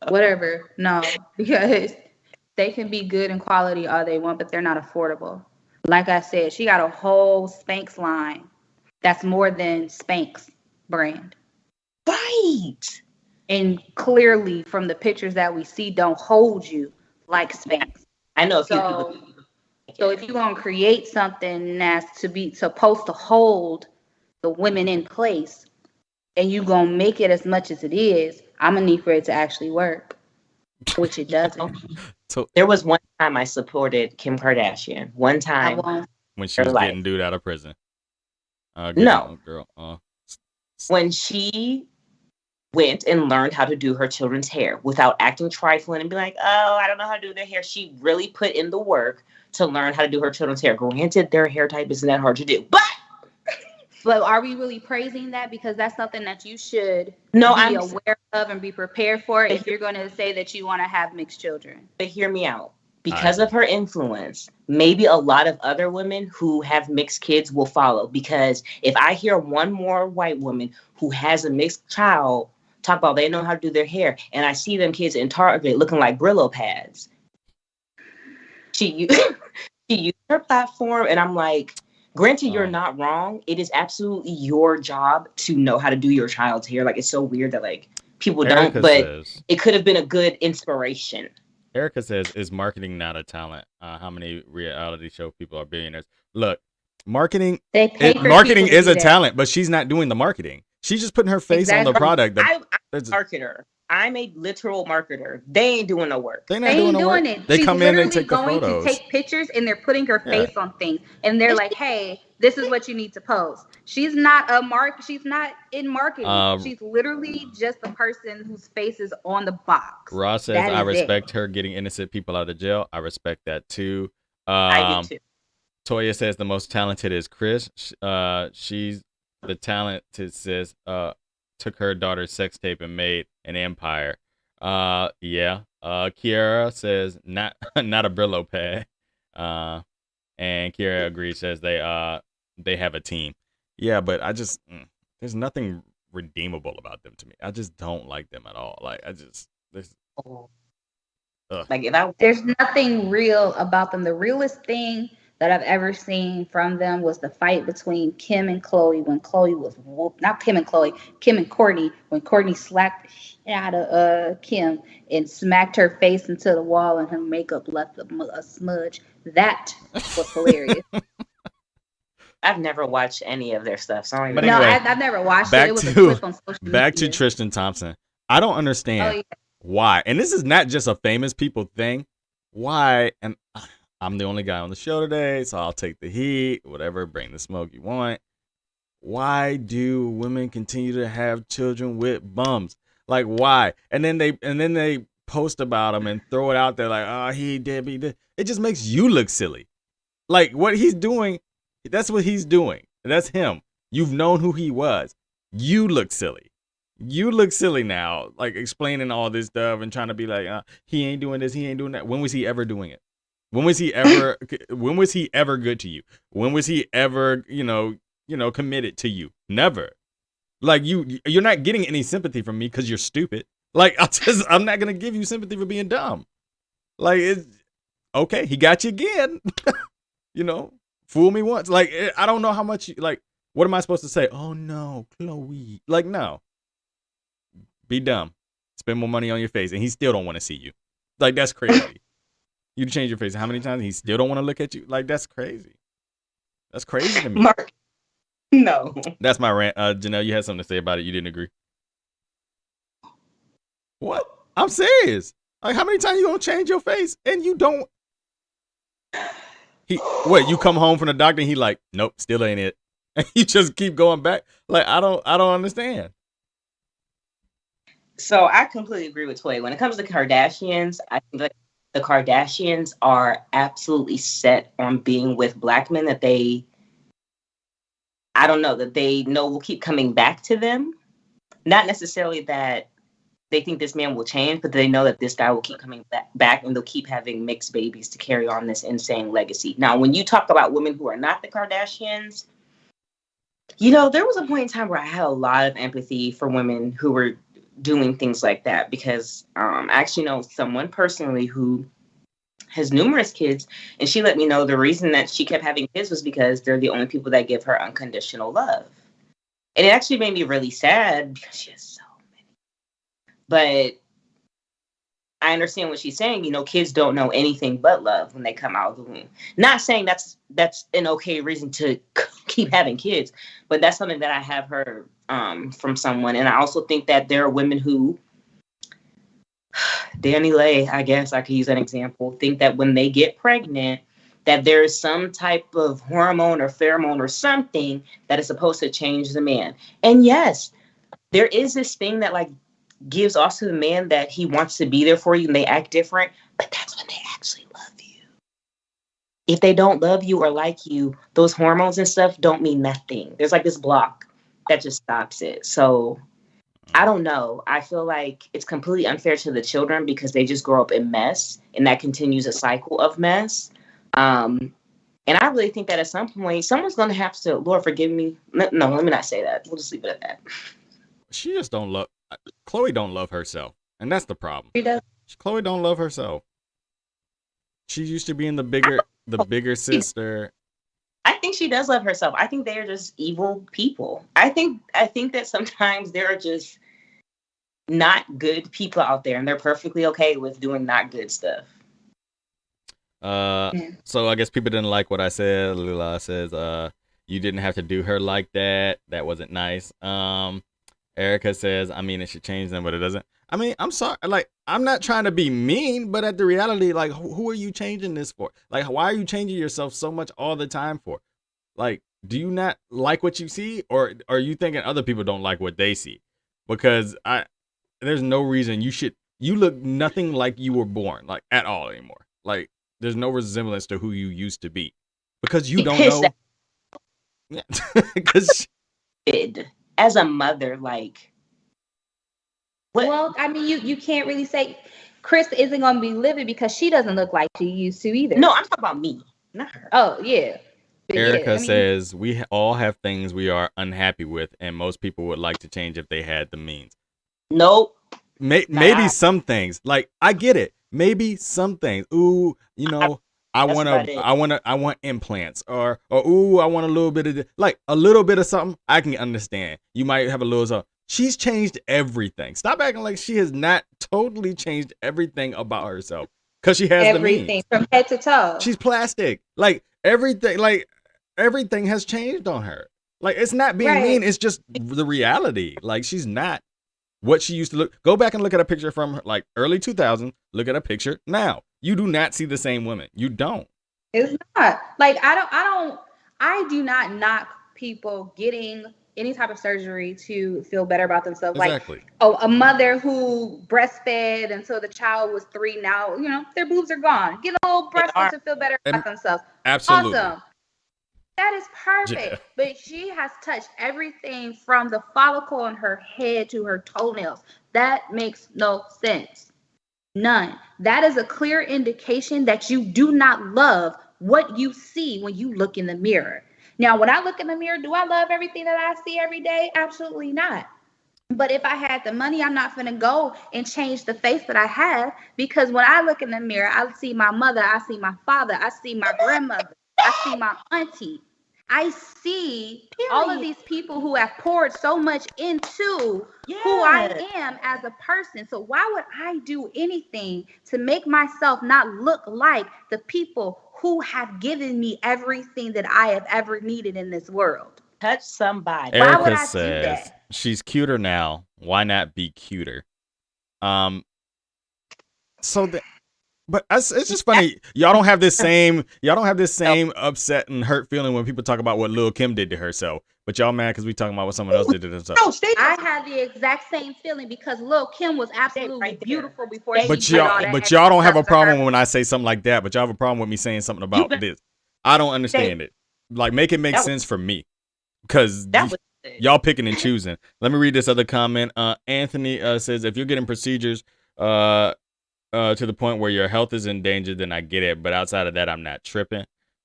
whatever. No, because they can be good in quality all they want, but they're not affordable. Like I said, she got a whole Spanx line that's more than Spanx brand. Right. And clearly from the pictures that we see, don't hold you like Spanx. I know a few people. So if you're going to create something that's supposed to hold the women in place, and you're going to make it as much as it is, I'm going to need for it to actually work, which it doesn't. So there was one time I supported Kim Kardashian. One time. When she was getting dude out of prison. When she went and learned how to do her children's hair without acting trifling and be like, "Oh, I don't know how to do their hair." She really put in the work to learn how to do her children's hair. Granted, their hair type isn't that hard to do, but are we really praising that? Because that's something that you should be aware of and be prepared for if you're going to say that you want to have mixed children. But hear me out. Because of her influence, maybe a lot of other women who have mixed kids will follow. Because if I hear one more white woman who has a mixed child, talk about they know how to do their hair, and I see them kids in Target looking like Brillo pads. She used her platform, and I'm like, granted, you're not wrong. It is absolutely your job to know how to do your child's hair. Like, it's so weird that like people Erica don't, but says, it could have been a good inspiration. Erica says, is marketing not a talent? How many reality show people are billionaires? Look, marketing is a talent, but she's not doing the marketing. She's just putting her face on the product. I'm a marketer. I'm a literal marketer. They ain't doing no work. They ain't doing it. They She's come in and literally take the going photos. to take pictures, and they're putting her face on things, and they're like, "Hey, this is what you need to post." She's not She's not in marketing. She's literally just the person whose face is on the box. Ross says, "I respect her getting innocent people out of jail. I respect that too." I do too. Toya says the most talented is Chris. She's the talented sis. Took her daughter's sex tape and made an empire. Yeah. Kiara says not a Brillo pad. And Kiara agrees, says they have a team. Yeah, but I just there's nothing redeemable about them to me. I just don't like them at all. Like there's nothing real about them. The realest thing that I've ever seen from them was the fight between Kim and Chloe when Chloe was Kim and Courtney, when Courtney slapped the shit out of Kim and smacked her face into the wall and her makeup left a smudge. That was hilarious. I've never watched any of their stuff. So I've never watched it. It was a clip on social media. Back to Tristan Thompson. I don't understand why, and this is not just a famous people thing. Why? And I'm the only guy on the show today, so I'll take the heat, whatever, bring the smoke you want. Why do women continue to have children with bums? Like, why? And then they post about him and throw it out there like, oh, he did. It just makes you look silly. Like, what he's doing, that's what he's doing. That's him. You've known who he was. You look silly. You look silly now, like explaining all this stuff and trying to be like, he ain't doing this, he ain't doing that. When was he ever doing it? When was he ever good to you? When was he ever, committed to you? Never. Like you're not getting any sympathy from me because you're stupid. Like I'm not gonna give you sympathy for being dumb. Like it's okay, he got you again. Fool me once. Like I don't know how much what am I supposed to say? Oh no, Chloe. Like no. Be dumb. Spend more money on your face and he still don't want to see you. Like that's crazy. You change your face how many times? He still don't want to look at you. Like that's crazy. That's crazy to me. Mark, no. That's my rant. Janelle, you had something to say about it. You didn't agree. What? I'm serious. Like how many times you gonna change your face and you don't? You come home from the doctor and he like, nope, still ain't it. And you just keep going back. Like I don't understand. So I completely agree with Toy. When it comes to Kardashians, I think like the Kardashians are absolutely set on being with black men that they know will keep coming back to them. Not necessarily that they think this man will change, but they know that this guy will keep coming back and they'll keep having mixed babies to carry on this insane legacy. Now, when you talk about women who are not the Kardashians, there was a point in time where I had a lot of empathy for women who were doing things like that because I actually know someone personally who has numerous kids, and she let me know the reason that she kept having kids was because they're the only people that give her unconditional love. And it actually made me really sad because she has so many. But I understand what she's saying. Kids don't know anything but love when they come out of the womb. Not saying that's an okay reason to keep having kids, but that's something that I have heard from someone. And I also think that there are women who, Danny Lay, I guess I could use an example, think that when they get pregnant, that there is some type of hormone or pheromone or something that is supposed to change the man. And yes, there is this thing that gives off to the man that he wants to be there for you and they act different, but that's when they actually love you. If they don't love you or like you, those hormones and stuff don't mean nothing. There's this block that just stops it. So I don't know. I feel like it's completely unfair to the children because they just grow up in mess and that continues a cycle of mess. And I really think that at some point, someone's going to have to, Lord, forgive me. No, let me not say that. We'll just leave it at that. She just don't love. Chloe don't love herself, and that's the problem. She does. Chloe don't love herself. She used to be in the bigger sister. I think she does love herself. I think they are just evil people. I think that sometimes there are just not good people out there, and they're perfectly okay with doing not good stuff. So I guess people didn't like what I said. Lila says, you didn't have to do her like that. That wasn't nice. Erica says, I mean, it should change them, but it doesn't. I mean, I'm sorry. Like, I'm not trying to be mean, but at the reality, like, who are you changing this for? Like, why are you changing yourself so much all the time for? Like, do you not like what you see, or are you thinking other people don't like what they see? Because there's no reason you look nothing like you were born, like, at all anymore. Like, there's no resemblance to who you used to be, because you don't know. Yeah, because as a mother, like, what? Well, I mean, you can't really say Chris isn't going to be livid because she doesn't look like she used to either. No, I'm talking about me, not her. Oh yeah. But Erica says we all have things we are unhappy with, and most people would like to change if they had the means. Nope. Maybe some things. Like, I get it. Maybe some things. Ooh, you know, I want implants, or ooh, I want a little bit of like a little bit of something. I can understand. You might have a little something. She's changed everything. Stop acting like she has not totally changed everything about herself, because she has everything the means. From head to toe. She's plastic. Like everything has changed on her. Like, it's not being mean. It's just the reality. Like, she's not what she used to look. Go back and look at a picture from her, like, early 2000s. Look at a picture now. You do not see the same woman. You don't. It's not. Like, I do not knock people getting any type of surgery to feel better about themselves. Exactly. Like, oh, a mother who breastfed until the child was 3, now, you know, their boobs are gone. Get a little breastfed to feel better about themselves. Absolutely. Awesome. That is perfect. Yeah. But she has touched everything from the follicle on her head to her toenails. That makes no sense. None. That is a clear indication that you do not love what you see when you look in the mirror. Now, when I look in the mirror, do I love everything that I see every day? Absolutely not. But if I had the money, I'm not going to go and change the face that I have, because when I look in the mirror, I see my mother, I see my father, I see my grandmother, I see my auntie. I see all of these people who have poured so much into who I am as a person. So why would I do anything to make myself not look like the people who have given me everything that I have ever needed in this world? Touch somebody. Erica why would I says, do that? She's cuter now. Why not be cuter? But it's just funny. Y'all don't have this same upset and hurt feeling when people talk about what Lil' Kim did to herself. But y'all mad because we talking about what someone else did to themselves. No, I had the exact same feeling because Lil' Kim was absolutely beautiful before she did all that. But y'all don't have a problem when I say something like that. But y'all have a problem with me saying something about this. I don't understand it. Like, make it make sense for me, because y'all picking and choosing. Let me read this other comment. Anthony says, if you're getting procedures to the point where your health is in danger, then I get it. But outside of that, I'm not tripping.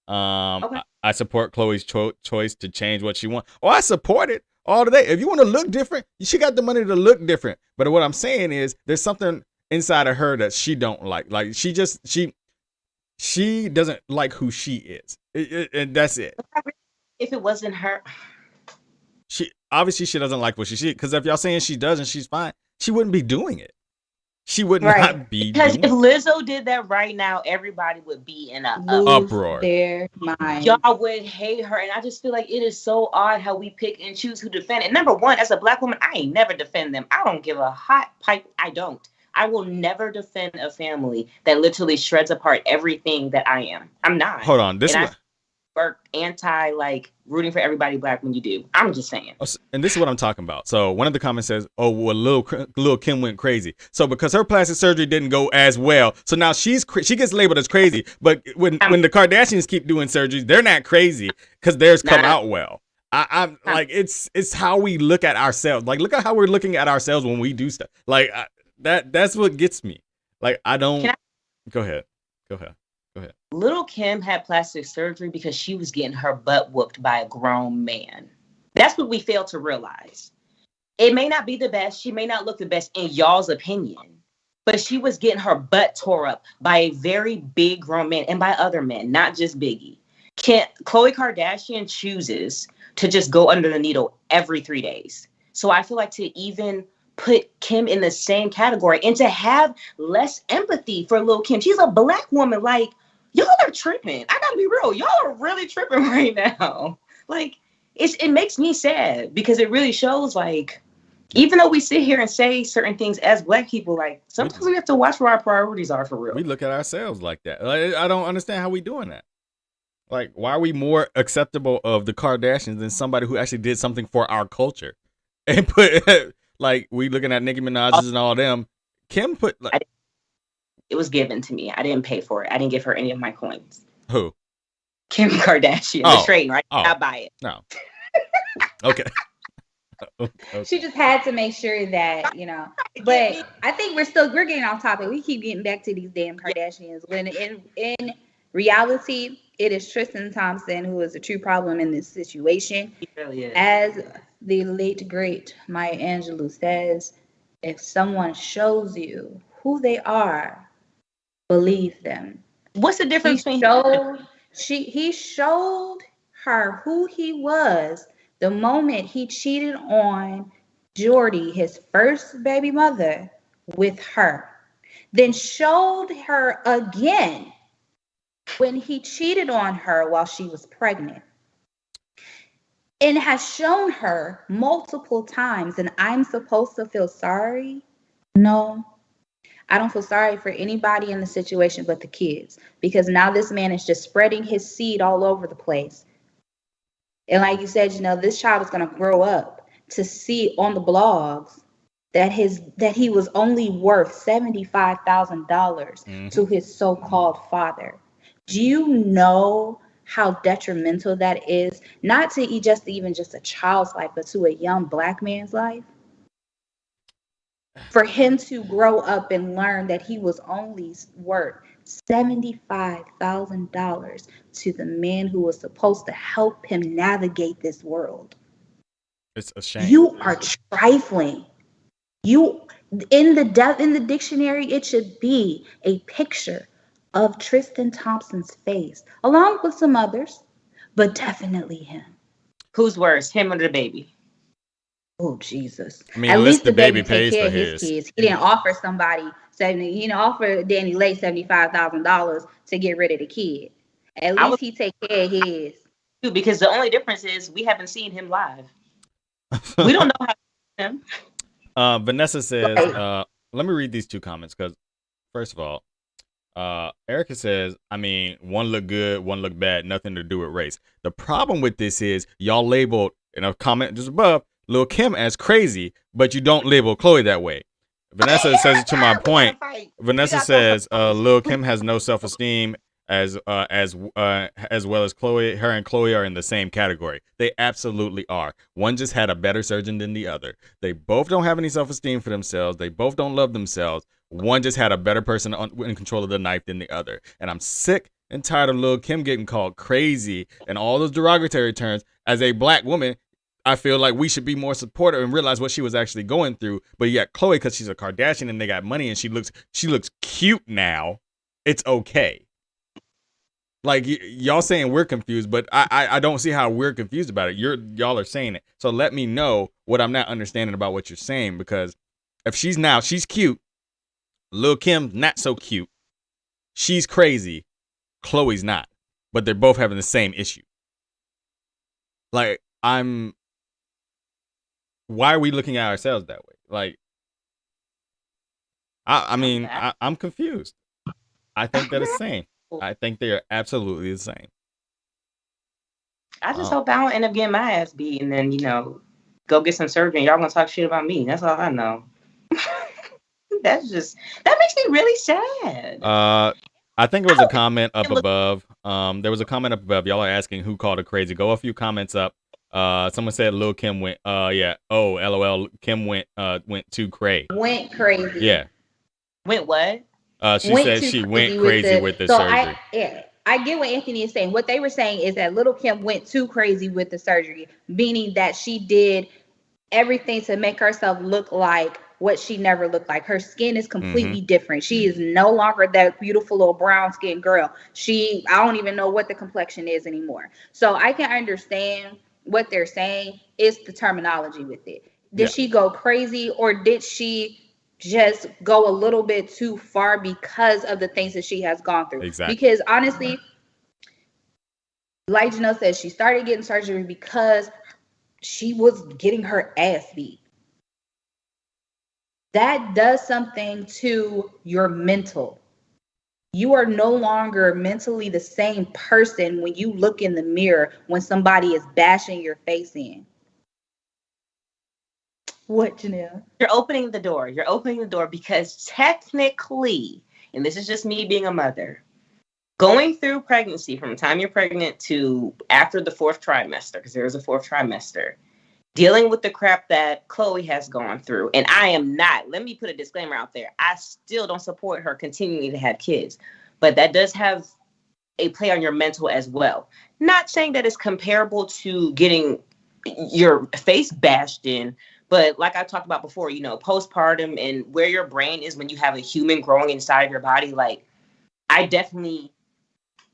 I support Chloe's choice to change what she wants. Oh, I support it all day. If you want to look different, she got the money to look different. But what I'm saying is, there's something inside of her that she don't like. Like, she doesn't like who she is. And that's it. If it wasn't her, she doesn't like what she sees. Because if y'all saying she does and she's fine, she wouldn't be doing it. She would not be. Because if Lizzo did that right now, everybody would be in an uproar. Their mind. Y'all would hate her. And I just feel like it is so odd how we pick and choose who defend it. Number one, as a Black woman, I ain't never defend them. I don't give a hot pipe. I don't. I will never defend a family that literally shreds apart everything that I am. I'm not. Hold on. Anti, like, rooting for everybody Black when you do. I'm just saying. And this is what I'm talking about. So one of the comments says, oh, well, Lil' Kim went crazy. So because her plastic surgery didn't go as well, so now she gets labeled as crazy. But when the Kardashians keep doing surgeries, they're not crazy because theirs come out well. I'm like, it's how we look at ourselves. Like, look at how we're looking at ourselves when we do stuff. Like, that's what gets me. Like, I don't. Go ahead. Lil' Kim had plastic surgery because she was getting her butt whooped by a grown man. That's what we fail to realize. It may not be the best. She may not look the best in y'all's opinion, but she was getting her butt tore up by a very big grown man and by other men, not just Biggie. Khloe Kardashian chooses to just go under the needle every 3 days. So I feel like to even put Kim in the same category and to have less empathy for Lil' Kim. She's a black woman. Like, y'all are tripping. I gotta be real. Y'all are really tripping right now. Like, it makes me sad because it really shows, like, even though we sit here and say certain things as black people, like, sometimes we have to watch where our priorities are for real. We look at ourselves like that. Like, I don't understand how we doing that. Like, why are we more acceptable of the Kardashians than somebody who actually did something for our culture? And put, like, we looking at Nicki Minaj's and all them. Kim put, like, it was given to me. I didn't pay for it. I didn't give her any of my coins. Who? Kim Kardashian. The trading, right? Oh. I buy it. No. Okay. Okay. She just had to make sure that, you know, but I think we're getting off topic. We keep getting back to these damn Kardashians when in reality, it is Tristan Thompson who is a true problem in this situation. He really is. As the late great Maya Angelou says, if someone shows you who they are, believe them. What's the difference between he showed her who he was the moment he cheated on Jordy, his first baby mother, with her. Then showed her again when he cheated on her while she was pregnant. And has shown her multiple times, and I'm supposed to feel sorry? No. I don't feel sorry for anybody in the situation but the kids, because now this man is just spreading his seed all over the place. And like you said, you know, this child is going to grow up to see on the blogs that he was only worth $75,000 to his so-called father. Do you know how detrimental that is? Not to even just a child's life, but to a young black man's life. For him to grow up and learn that he was only worth $75,000 to the man who was supposed to help him navigate this world. It's a shame. You are trifling. You in the dictionary, it should be a picture of Tristan Thompson's face, along with some others, but definitely him. Who's worse, him or the baby? Oh, Jesus. I mean, at least the baby pays for his kids. He didn't offer he didn't offer Danny Lay $75,000 to get rid of the kid. At least he take care of his. Because the only difference is we haven't seen him live. We don't know how to see him. Vanessa says, let me read these two comments because, first of all, Erica says, I mean, one look good, one look bad, nothing to do with race. The problem with this is y'all labeled, in a comment just above, Lil' Kim as crazy, but you don't label Khloe that way. Vanessa says to my point. Vanessa says Lil' Kim has no self-esteem as well as Khloe. Her and Khloe are in the same category. They absolutely are. One just had a better surgeon than the other. They both don't have any self-esteem for themselves. They both don't love themselves. One just had a better person in control of the knife than the other. And I'm sick and tired of Lil' Kim getting called crazy and all those derogatory terms. As a black woman, I feel like we should be more supportive and realize what she was actually going through. But yet Khloe, because she's a Kardashian and they got money and she looks cute now, it's okay. Like y'all saying we're confused, but I don't see how we're confused about it. Y'all are saying it. So let me know what I'm not understanding about what you're saying, because if she's cute, Lil' Kim not so cute. She's crazy. Khloe's not. But they're both having the same issue. Like, why are we looking at ourselves that way? Like, I'm confused. I think they're the same. I think they are absolutely the same. I just hope I don't end up getting my ass beat and then, go get some surgery and y'all gonna talk shit about me. That's all I know. That makes me really sad. I think it was a comment up above. There was a comment up above. Y'all are asking who called her crazy. Go a few comments up. Someone said Lil' Kim went, oh, LOL, Kim went too crazy. Went crazy. Yeah. Went what? She said she went crazy with the surgery. I get what Anthony is saying. What they were saying is that Lil' Kim went too crazy with the surgery, meaning that she did everything to make herself look like what she never looked like. Her skin is completely different. She is no longer that beautiful little brown skinned girl. I don't even know what the complexion is anymore. So I can understand what they're saying. It's the terminology with it. Did she go crazy, or did she just go a little bit too far because of the things that she has gone through? Exactly. Because honestly, like Janelle said, she started getting surgery because she was getting her ass beat. That does something to your mental. You are no longer mentally the same person when you look in the mirror when somebody is bashing your face in. What, Janelle? You're opening the door. You're opening the door because technically, and this is just me being a mother, going through pregnancy from the time you're pregnant to after the 4th trimester, because there is a 4th trimester, dealing with the crap that Chloe has gone through. And I am not, let me put a disclaimer out there. I still don't support her continuing to have kids, but that does have a play on your mental as well. Not saying that it's comparable to getting your face bashed in, but like I talked about before, postpartum and where your brain is when you have a human growing inside of your body. Like, I definitely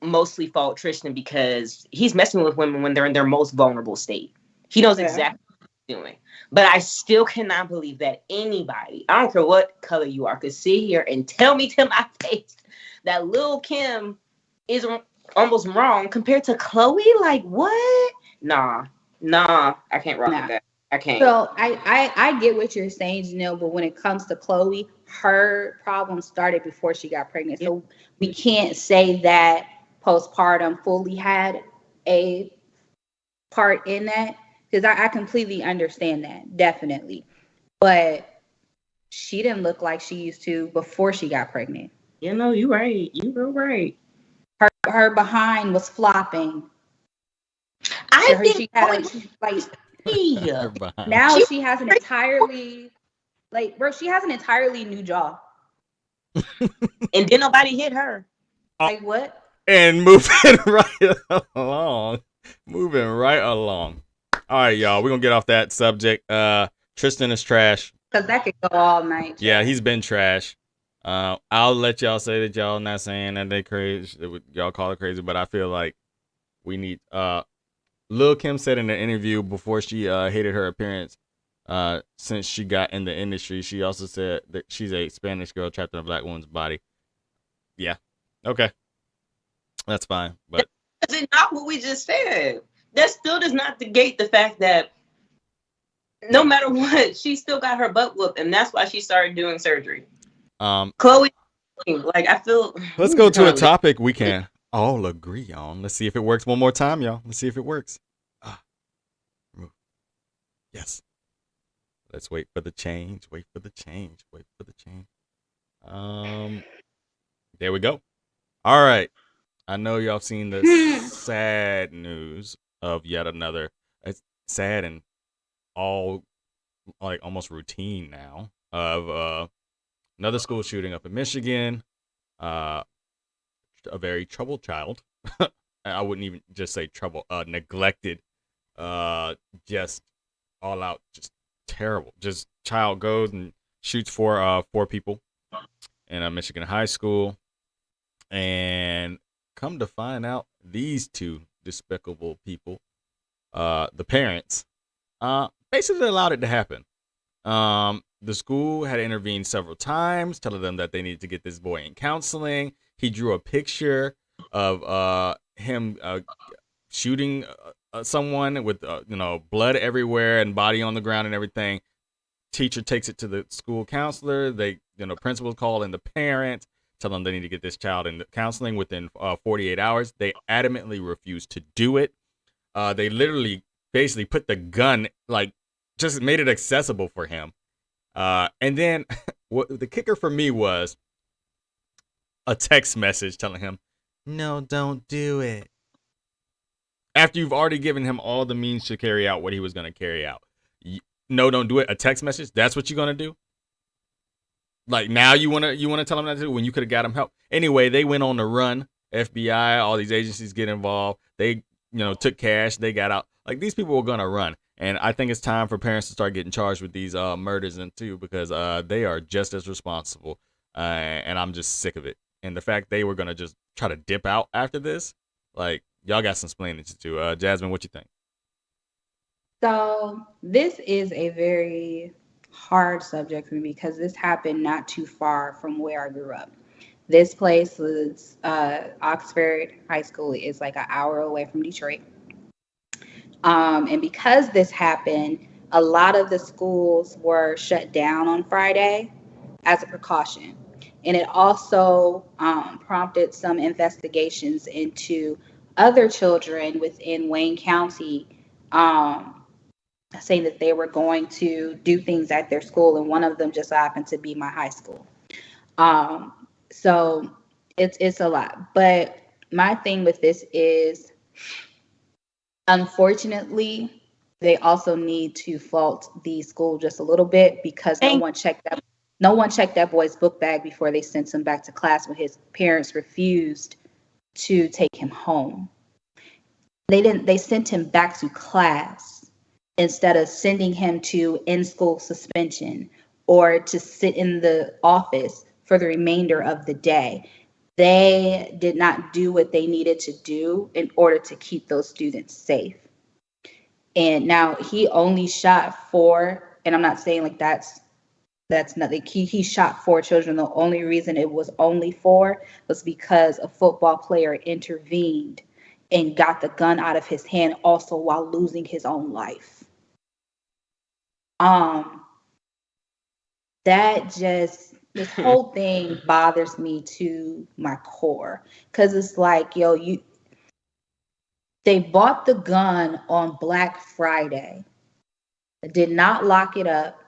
mostly fault Tristan because he's messing with women when they're in their most vulnerable state. He knows exactly what he's doing. But I still cannot believe that anybody, I don't care what color you are, could sit here and tell me to my face that Lil' Kim is almost wrong compared to Chloe. Like, what? Nah, I can't rock with that. I can't. So I get what you're saying, Janelle, but when it comes to Chloe, her problem started before she got pregnant. So we can't say that postpartum fully had a part in that, because I completely understand that, definitely. But she didn't look like she used to before she got pregnant. You're right. You were right. Her behind was flopping. I think she had now she has an entirely she has an entirely new jaw. And then nobody hit her. Like what? And moving right along. All right, y'all. We're gonna get off that subject. Tristan is trash. Because that could go all night. Yeah, he's been trash. I'll let y'all say that y'all not saying that they crazy. Y'all call it crazy, but I feel like we need. Lil' Kim said in an interview before she hated her appearance since she got in the industry. She also said that she's a Spanish girl trapped in a black woman's body. Yeah. Okay. That's fine. But is it not what we just said? That still does not negate the fact that no matter what, she still got her butt whooped, and that's why she started doing surgery. Chloe, like, I feel. Let's go to a topic we can all agree on. Let's see if it works one more time, y'all. Let's see if it works. Yes. Let's wait for the change. There we go. All right. I know y'all seen the sad news of yet another. It's sad and all like almost routine now of another school shooting up in Michigan. A very troubled child. I wouldn't even just say trouble. Neglected. Just all out. Just terrible. Just child goes and shoots four people in a Michigan high school, and come to find out, these two despicable people, the parents, basically allowed it to happen. The school had intervened several times, telling them that they needed to get this boy in counseling. He drew a picture of him shooting someone with blood everywhere and body on the ground and everything. Teacher takes it to the school counselor. They, principals call in the parent, tell them they need to get this child in counseling within 48 hours. They adamantly refuse to do it. They literally basically put the gun, just made it accessible for him. And then what the kicker for me was a text message telling him, no, don't do it. After you've already given him all the means to carry out what he was going to carry out. No, don't do it. A text message. That's what you're going to do. Like, now you want to tell him not to do it when you could have got him help. Anyway, they went on the run. FBI, all these agencies get involved. They, took cash. They got out. Like, these people were going to run. And I think it's time for parents to start getting charged with these murders and too, because they are just as responsible. And I'm just sick of it. And the fact they were gonna just try to dip out after this, like y'all got some explaining to do. Jasmine, what you think? So this is a very hard subject for me because this happened not too far from where I grew up. This place was Oxford High School is like an hour away from Detroit. And because this happened, a lot of the schools were shut down on Friday as a precaution. And it also prompted some investigations into other children within Wayne County, saying that they were going to do things at their school. And one of them just happened to be my high school. Um, so it's a lot. But my thing with this is, unfortunately, they also need to fault the school just a little bit because no one checked that boy's book bag before they sent him back to class when his parents refused to take him home. They sent him back to class instead of sending him to in-school suspension or to sit in the office for the remainder of the day. They did not do what they needed to do in order to keep those students safe. And now he only shot four, and I'm not saying like that's nothing. He shot four children. The only reason it was only four was because a football player intervened and got the gun out of his hand also while losing his own life. This whole thing bothers me to my core because it's like, yo, they bought the gun on Black Friday, did not lock it up,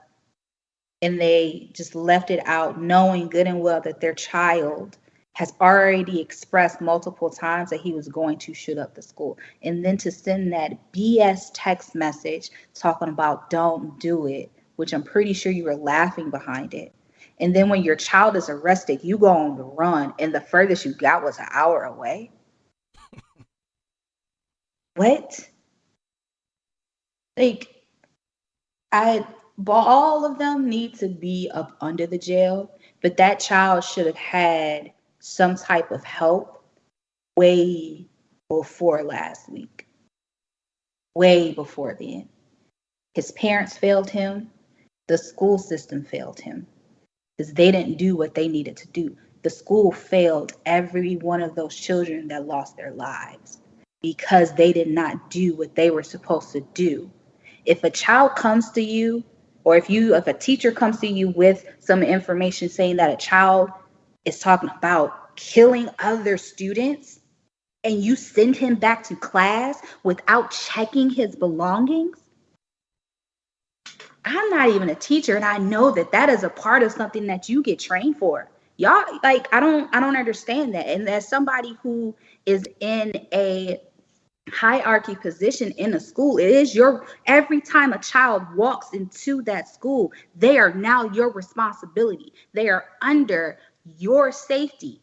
and they just left it out knowing good and well that their child has already expressed multiple times that he was going to shoot up the school. And then to send that BS text message talking about don't do it, which I'm pretty sure you were laughing behind it. And then when your child is arrested, you go on the run, and the furthest you got was an hour away. What? Like, all of them need to be up under the jail, but that child should have had some type of help way before last week. Way before then. His parents failed him. The school system failed him because they didn't do what they needed to do. The school failed every one of those children that lost their lives because they did not do what they were supposed to do. If a child comes to you, or if a teacher comes to you with some information saying that a child is talking about killing other students, and you send him back to class without checking his belongings, I'm not even a teacher, and I know that that is a part of something that you get trained for. Y'all, like, I don't understand that. And as somebody who is in a hierarchy position in a school, it is every time a child walks into that school, they are now your responsibility. They are under your safety.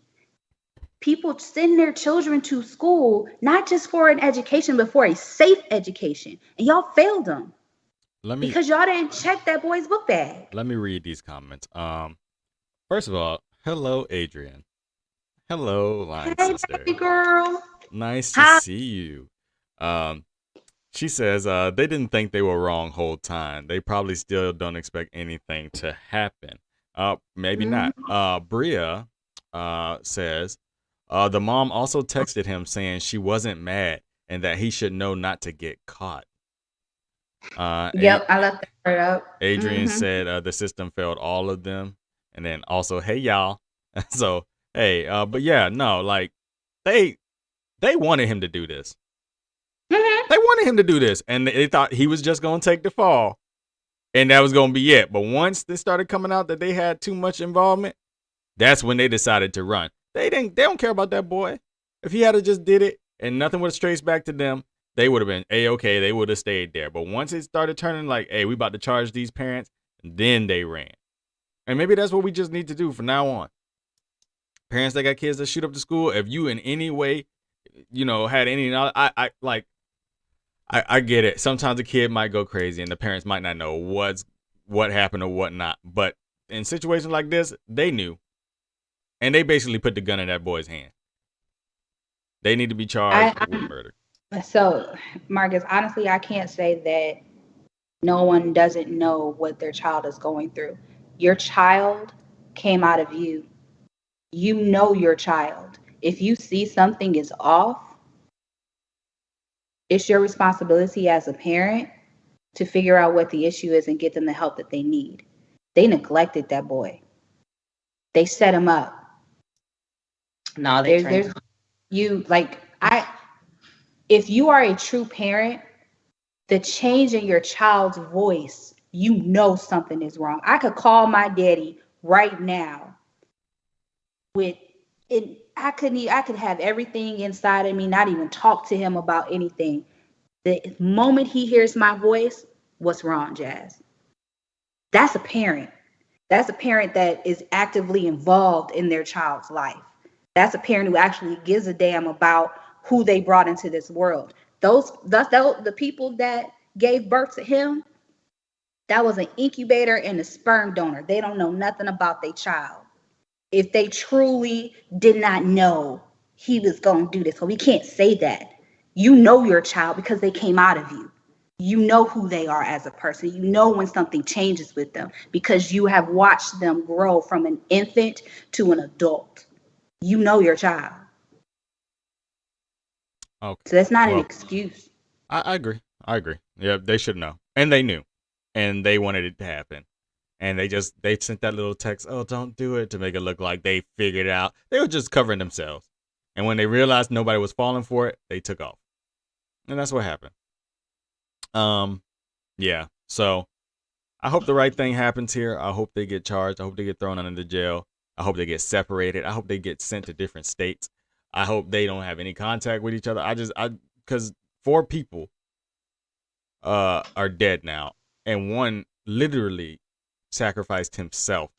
People send their children to school not just for an education, but for a safe education, and y'all failed them because y'all didn't check that boy's book bag. Let me read these comments. First of all, hello Adrian. Hello, line sister. Baby girl. Nice to see you. She says they didn't think they were wrong whole time. They probably still don't expect anything to happen. Maybe not. Bria says the mom also texted him saying she wasn't mad and that he should know not to get caught. Yep, I left that part up. Adrian said the system failed all of them. And then also, hey y'all. So hey, but yeah, no, like they wanted him to do this. They wanted him to do this, and they thought he was just gonna take the fall, and that was gonna be it. But once they started coming out that they had too much involvement, that's when they decided to run. They don't care about that boy. If he had just did it and nothing would have traced back to them, they would have been A-okay. They would have stayed there. But once it started turning like, hey, we about to charge these parents, then they ran. And maybe that's what we just need to do from now on. Parents that got kids that shoot up the school, if you in any way, had any, I get it. Sometimes a kid might go crazy and the parents might not know what happened or what not. But in situations like this, they knew. And they basically put the gun in that boy's hand. They need to be charged with murder. So, Marcus, honestly, I can't say that no one doesn't know what their child is going through. Your child came out of you. You know your child. If you see something is off, it's your responsibility as a parent to figure out what the issue is and get them the help that they need. They neglected that boy. They set him up. No, there's you like if you are a true parent, the change in your child's voice, you know something is wrong. I could call my daddy right now with it. I could have everything inside of me, not even talk to him about anything. The moment he hears my voice, what's wrong, Jazz? That's a parent. That's a parent that is actively involved in their child's life. That's a parent who actually gives a damn about who they brought into this world. The people that gave birth to him, that was an incubator and a sperm donor. They don't know nothing about their child. If they truly did not know he was going to do this, so we can't say that. You know your child because they came out of you. You know who they are as a person. You know when something changes with them because you have watched them grow from an infant to an adult. You know your child. Okay. So that's not an excuse. I agree. Yeah, they should know. And they knew. And they wanted it to happen. And they sent that little text, oh, don't do it, to make it look like they figured it out. They were just covering themselves. And when they realized nobody was falling for it, they took off. And that's what happened. Yeah. So I hope the right thing happens here. I hope they get charged. I hope they get thrown into jail. I hope they get separated. I hope they get sent to different states. I hope they don't have any contact with each other. Because 4 people are dead now, and one literally sacrificed himself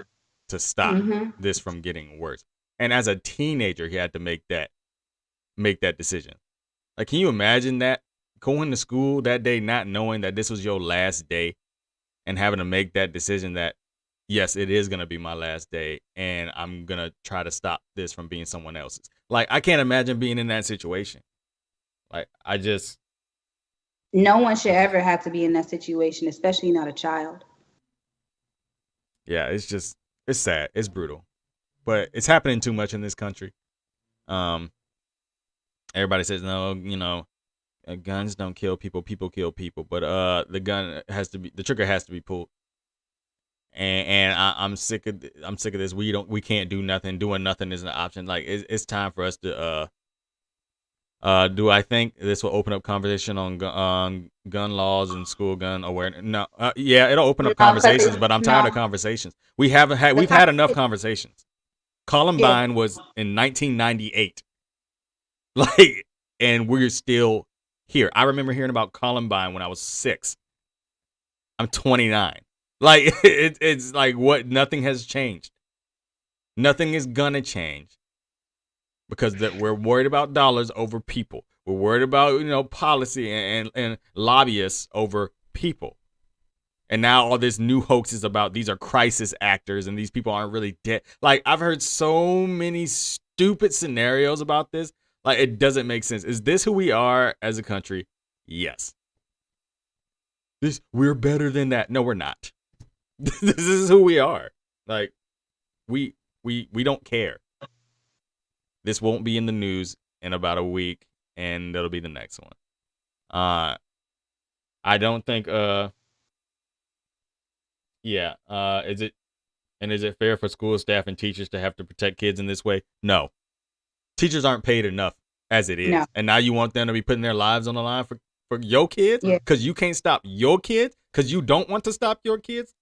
to stop this from getting worse. And as a teenager, he had to make that decision. Like, can you imagine that? Going to school that day not knowing that this was your last day and having to make that decision that, yes, it is going to be my last day and I'm going to try to stop this from being someone else's. Like, I can't imagine being in that situation. Like, no one should ever have to be in that situation, especially not a child. Yeah, it's sad. It's brutal. But it's happening too much in this country. Everybody says, no, guns don't kill people, people kill people. But the trigger has to be pulled. And I'm sick of this. We can't do nothing. Doing nothing isn't an option. Like, it's time for us to do I think this will open up conversation on gun laws and school gun awareness? No, yeah, it'll open up conversations, but I'm tired of conversations. We've had enough conversations. Columbine was in 1998, like, and we're still here. I remember hearing about Columbine when I was 6. I'm 29. Like, it's like what? Nothing has changed. Nothing is gonna change. Because we're worried about dollars over people. We're worried about, policy and lobbyists over people. And now all this new hoax is about these are crisis actors and these people aren't really dead. Like, I've heard so many stupid scenarios about this. Like, it doesn't make sense. Is this who we are as a country? Yes. We're better than that. No, we're not. This is who we are. Like, we don't care. This won't be in the news in about a week, and that'll be the next one. I don't think. Is it fair for school staff and teachers to have to protect kids in this way? No. Teachers aren't paid enough as it is, no. And now you want them to be putting their lives on the line for your kids because you can't stop your kids because you don't want to stop your kids.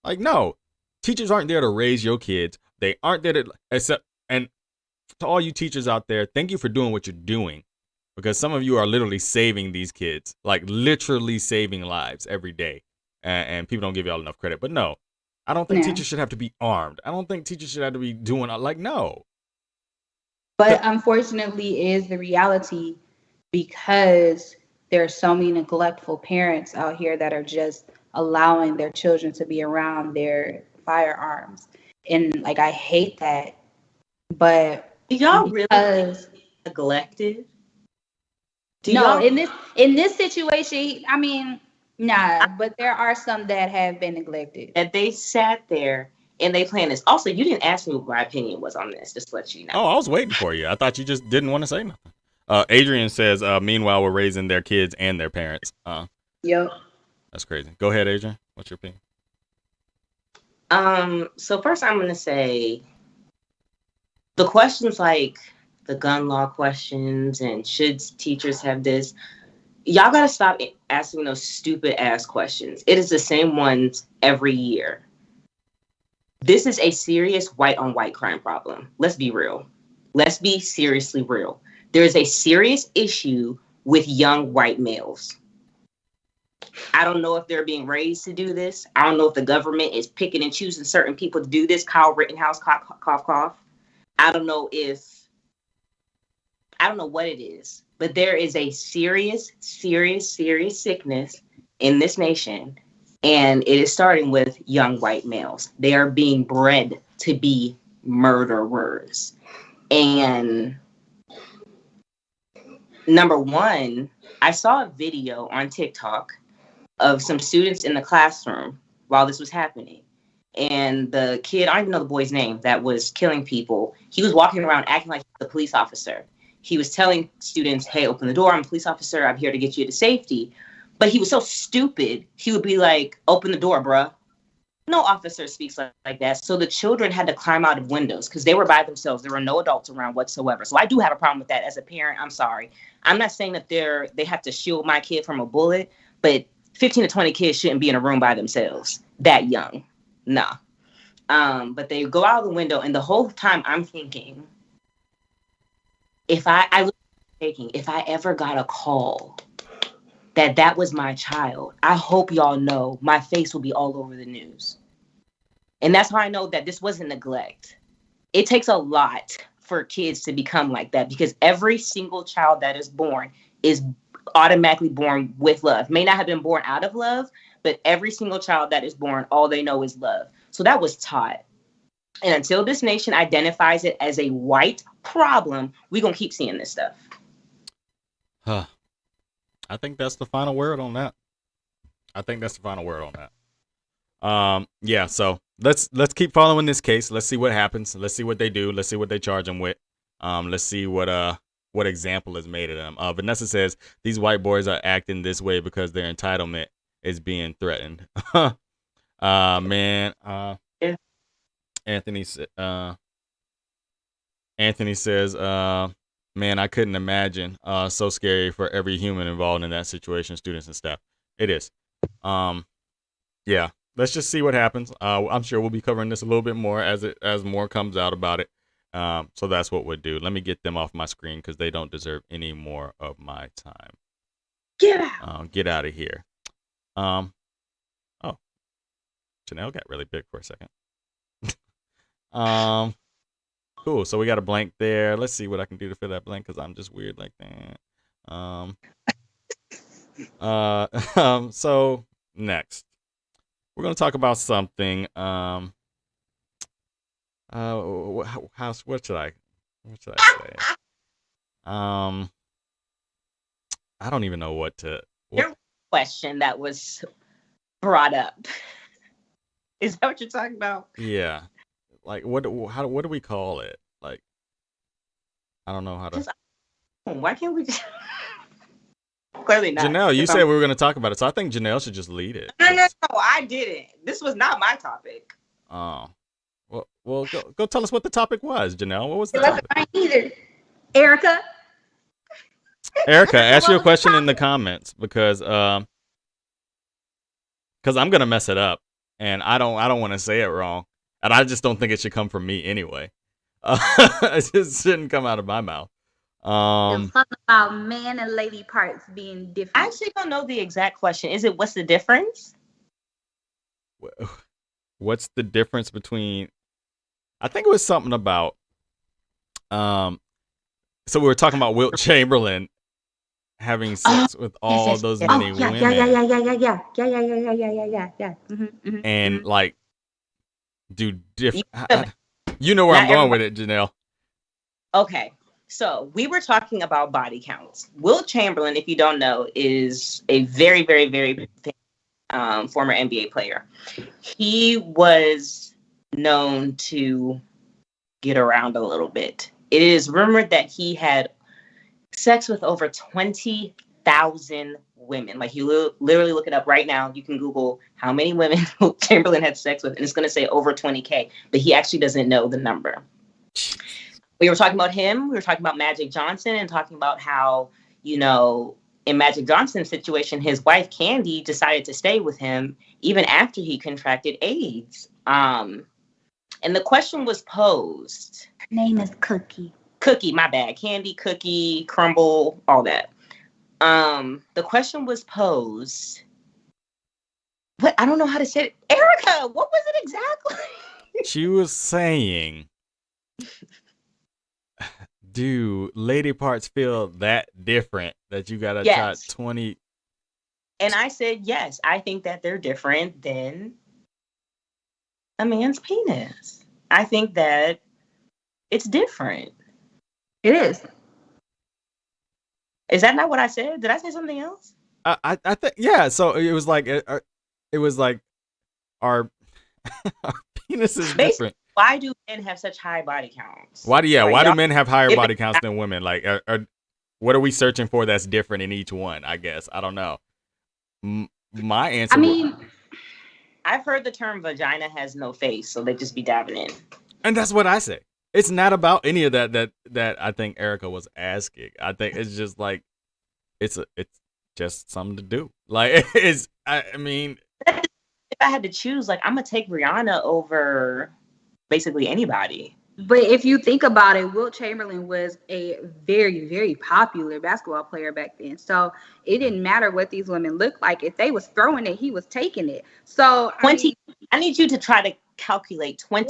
Like, no, teachers aren't there to raise your kids. They aren't there to and. To all you teachers out there, thank you for doing what you're doing, because some of you are literally saving these kids, like literally saving lives every day, and people don't give y'all enough credit. But no, I don't think teachers should have to be armed. I don't think teachers should have to be doing no. But unfortunately, is the reality, because there are so many neglectful parents out here that are just allowing their children to be around their firearms. And like I hate that. But Do y'all really because neglected? no, in this situation, I mean, nah, but there are some that have been neglected. That they sat there and they planned this. Also, you didn't ask me what my opinion was on this, just to let you know. Oh, I was waiting for you. I thought you just didn't want to say nothing. Adrian says, meanwhile, we're raising their kids and their parents. Yep. That's crazy. Go ahead, Adrian. What's your opinion? So first I'm gonna say the questions like the gun law questions and should teachers have this, y'all gotta stop asking those stupid ass questions. It is the same ones every year. This is a serious white on white crime problem. Let's be real. Let's be seriously real. There is a serious issue with young white males. I don't know if they're being raised to do this. I don't know if the government is picking and choosing certain people to do this. Kyle Rittenhouse, cough, cough, cough. I don't know what it is, but there is a serious sickness in this nation. And it is starting with young white males. They are being bred to be murderers. And number one, I saw a video on TikTok of some students in the classroom while this was happening. And the kid, I don't even know the boy's name, that was killing people. He was walking around acting like the police officer. He was telling students, hey, open the door. I'm a police officer. I'm here to get you to safety. But he was so stupid. He would be like, open the door, bruh. No officer speaks like that. So the children had to climb out of windows because they were by themselves. There were no adults around whatsoever. So I do have a problem with that as a parent. I'm sorry. I'm not saying that they have to shield my kid from a bullet, but 15 to 20 kids shouldn't be in a room by themselves that young. Nah. But they go out the window, and the whole time I'm thinking, if I ever got a call that was my child, I hope y'all know my face will be all over the news. And that's how I know that this wasn't neglect. It takes a lot for kids to become like that because every single child that is born is automatically born with love. May not have been born out of love, but every single child that is born, all they know is love. So that was taught. And until this nation identifies it as a white problem, we're going to keep seeing this stuff. Huh. I think that's the final word on that. Yeah, so let's keep following this case. Let's see what happens. Let's see what they do. Let's see what they charge them with. Let's see what example is made of them. Vanessa says these white boys are acting this way because their entitlement is being threatened. Man. Yeah. Anthony says, man, I couldn't imagine. So scary for every human involved in that situation, students and staff. It is. Yeah. Let's just see what happens. I'm sure we'll be covering this a little bit more as more comes out about it. So that's what we'll do. Let me get them off my screen because they don't deserve any more of my time. Get out. Get out of here. Oh, Janelle got really big for a second. Cool. So we got a blank there. Let's see what I can do to fill that blank because I'm just weird like that. So next, we're gonna talk about something. What should I say? I don't even know what to. Your question that was brought up. Is that what you're talking about? Yeah. Like what do we call it? Like I don't know how to. Why can't we just clearly not? Janelle, you said we were going to talk about it, so I think Janelle should just lead it. No, I didn't. This was not my topic. Oh, well, go tell us what the topic was, Janelle. What was the topic? Mine either. Erica, ask your question in the comments because I'm gonna mess it up, and I don't want to say it wrong. And I just don't think it should come from me anyway. It just shouldn't come out of my mouth. It's something about man and lady parts being different. I actually don't know the exact question. Is it what's the difference? What's the difference between? I think it was something about. So we were talking about Wilt Chamberlain, having sex with all those many women. Yeah. And like do different. You know where I'm going with it, Janelle. Okay. So we were talking about body counts. Will Chamberlain, if you don't know, is a very, very, very former NBA player. He was known to get around a little bit. It is rumored that he had sex with over 20,000 women. Like, you literally look it up right now. You can Google how many women Chamberlain had sex with, and it's going to say over 20K, but he actually doesn't know the number. We were talking about him. We were talking about Magic Johnson and talking about how, you know, in Magic Johnson's situation, his wife, Candy, decided to stay with him even after he contracted AIDS. And the question was posed. Her name is Cookie. Cookie, my bad. Candy, Cookie, Crumble, all that. The question was posed. What? I don't know how to say it. Erica, what was it exactly? She was saying, do lady parts feel that different that you gotta try 20? And I said, yes, I think that they're different than a man's penis. I think that it's different. It is. Is that not what I said? Did I say something else? I think, yeah. So it was like our penis is different. Why do men have such high body counts? Why do men have higher body counts than women? Like, what are we searching for that's different in each one? I guess I don't know. My answer. I've heard the term vagina has no face, so they just be dabbing in. And that's what I say. It's not about any of that I think Erica was asking. I think it's just like it's just something to do. Like, I mean, if I had to choose, like, I'm gonna take Rihanna over basically anybody. But if you think about it, Wilt Chamberlain was a very, very popular basketball player back then. So it didn't matter what these women looked like. If they was throwing it, he was taking it. So 20. I need you to try to calculate 20.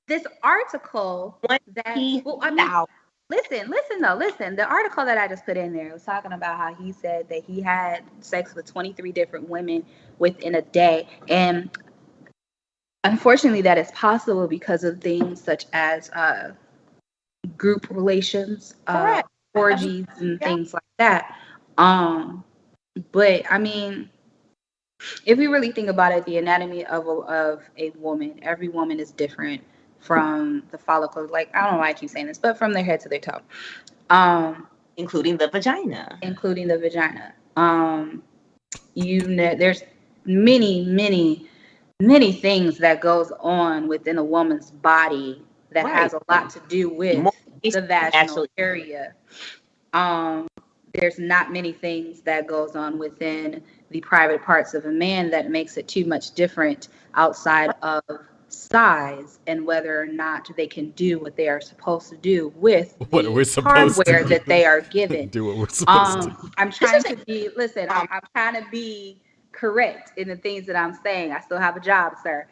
This article listen. The article that I just put in there was talking about how he said that he had sex with 23 different women within a day. And unfortunately, that is possible because of things such as group relations, orgies, and things like that. But I mean, if we really think about it, the anatomy of a woman, every woman is different from the follicle. Like, I don't know why I keep saying this, but from their head to their toe, including the vagina. There's many things that goes on within a woman's body that has a lot to do with the vaginal area. There's not many things that goes on within the private parts of a man that makes it too much different outside of size and whether or not they can do what they are supposed to do with the hardware that they are given. Do what we're supposed to. I'm trying to be, I'm trying to be correct in the things that I'm saying. I still have a job, sir.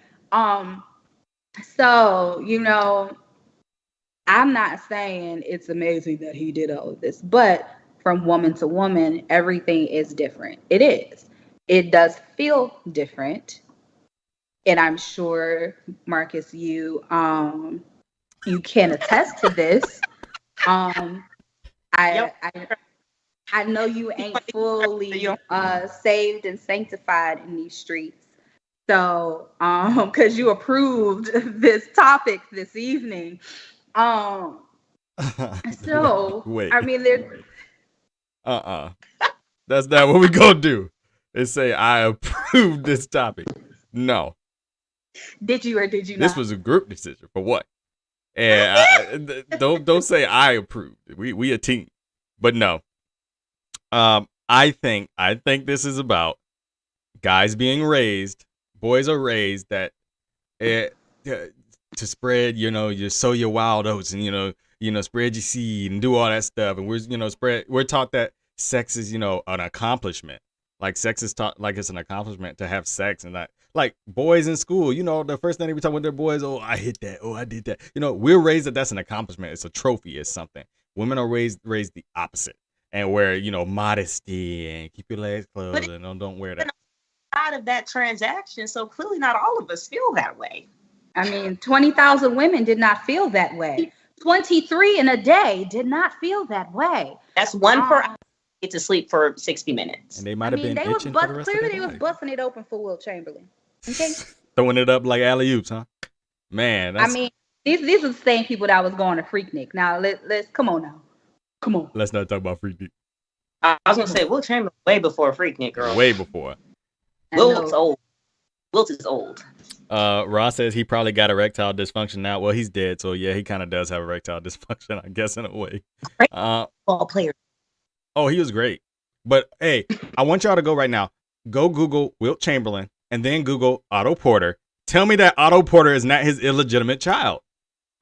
So, you know, I'm not saying it's amazing that he did all of this, but from woman to woman, everything is different. It is. It does feel different. And I'm sure, Marcus, you can attest to this. I know you ain't fully saved and sanctified in these streets. So, because you approved this topic this evening. So, wait. I mean, there's... That's not what we gonna do. Is say I approved this topic. No. Did you or did you not? This was a group decision for what? And don't say I approved. We a team. But no. I think this is about guys being raised. Boys are raised that to spread, you sow your wild oats and spread your seed and do all that stuff. And we're taught that sex is an accomplishment. Like, sex is taught like it's an accomplishment to have sex, and that, like, boys in school, the first thing they be talking with their boys, oh, I hit that, oh, I did that. We're raised that that's an accomplishment. It's a trophy. It's something. Women are raised the opposite. and wear, modesty and keep your legs closed and don't wear that. Out of that transaction, so clearly not all of us feel that way. I mean, 20,000 women did not feel that way. 23 in a day did not feel that way. That's one per hour. Get to sleep for 60 minutes. And they might have been itching for the rest clearly of their they was busting it open for Wilt Chamberlain. Okay, throwing it up like alley-oops, huh? Man, I mean, these are the same people that was going to Freaknik. Now let's come on now. Come on. Let's not talk about Freaknik. I was gonna say Wilt Chamberlain way before Freaknik, girl. Way before. Wilt's old. Wilt is old. Ross says he probably got erectile dysfunction now. Well, he's dead, so yeah, he kind of does have erectile dysfunction, I guess, in a way. Ball player. Oh, he was great. But hey, I want y'all to go right now. Go Google Wilt Chamberlain and then Google Otto Porter. Tell me that Otto Porter is not his illegitimate child.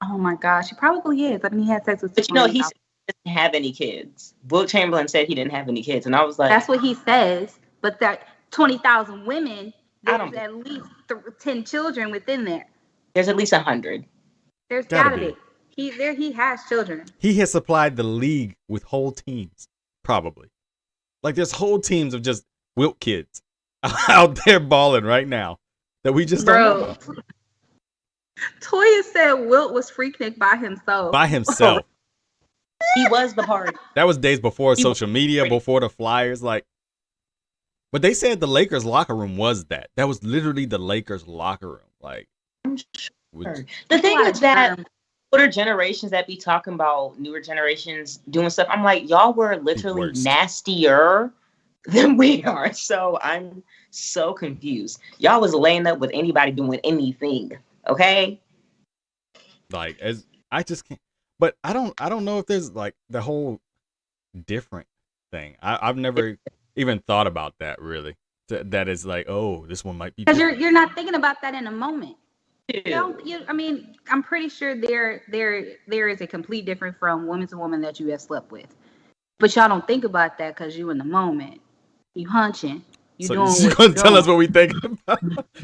Oh my gosh, he probably is. I mean, he had sex with. But he said he didn't have any kids. Wilt Chamberlain said he didn't have any kids, and I was like, that's what he says. But that 20,000 women, there's at least 10 children within there. There's at least 100. There's gotta be. He has children. He has supplied the league with whole teams, probably. Like there's whole teams of just Wilt kids out there balling right now that we just don't know about. Toya said Wilt was Freaknik by himself. By himself. He was the party. That was days before social media, before the flyers. But they said the Lakers locker room was that. That was literally the Lakers locker room. Like, I'm sure. The thing is that older generations that be talking about newer generations doing stuff, I'm like, y'all were literally nastier than we are. So I'm so confused. Y'all was laying up with anybody doing anything. Okay. Like, I just can't. But I don't know if there's like the whole different thing. I've never even thought about that really. That is like, oh, this one might be because you're not thinking about that in a moment. I mean, I'm pretty sure there is a complete difference from woman to woman that you have slept with, but y'all don't think about that because you in the moment, you hunching, you doing. She's gonna tell us what we think about.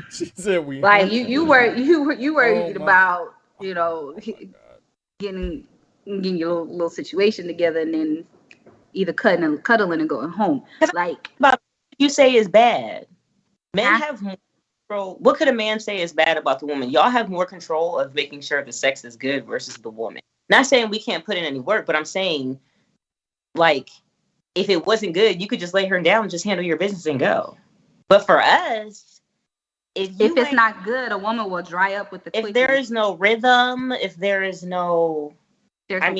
She said we like you worried about getting your little situation together and then either cuddling and going home. Like you say is bad. Men have more control. What could a man say is bad about the woman? Y'all have more control of making sure the sex is good versus the woman. Not saying we can't put in any work, but I'm saying, like, if it wasn't good, you could just lay her down and just handle your business and go. But for us, if it's not good, a woman will dry up with the quickness. If there is no rhythm, if there is no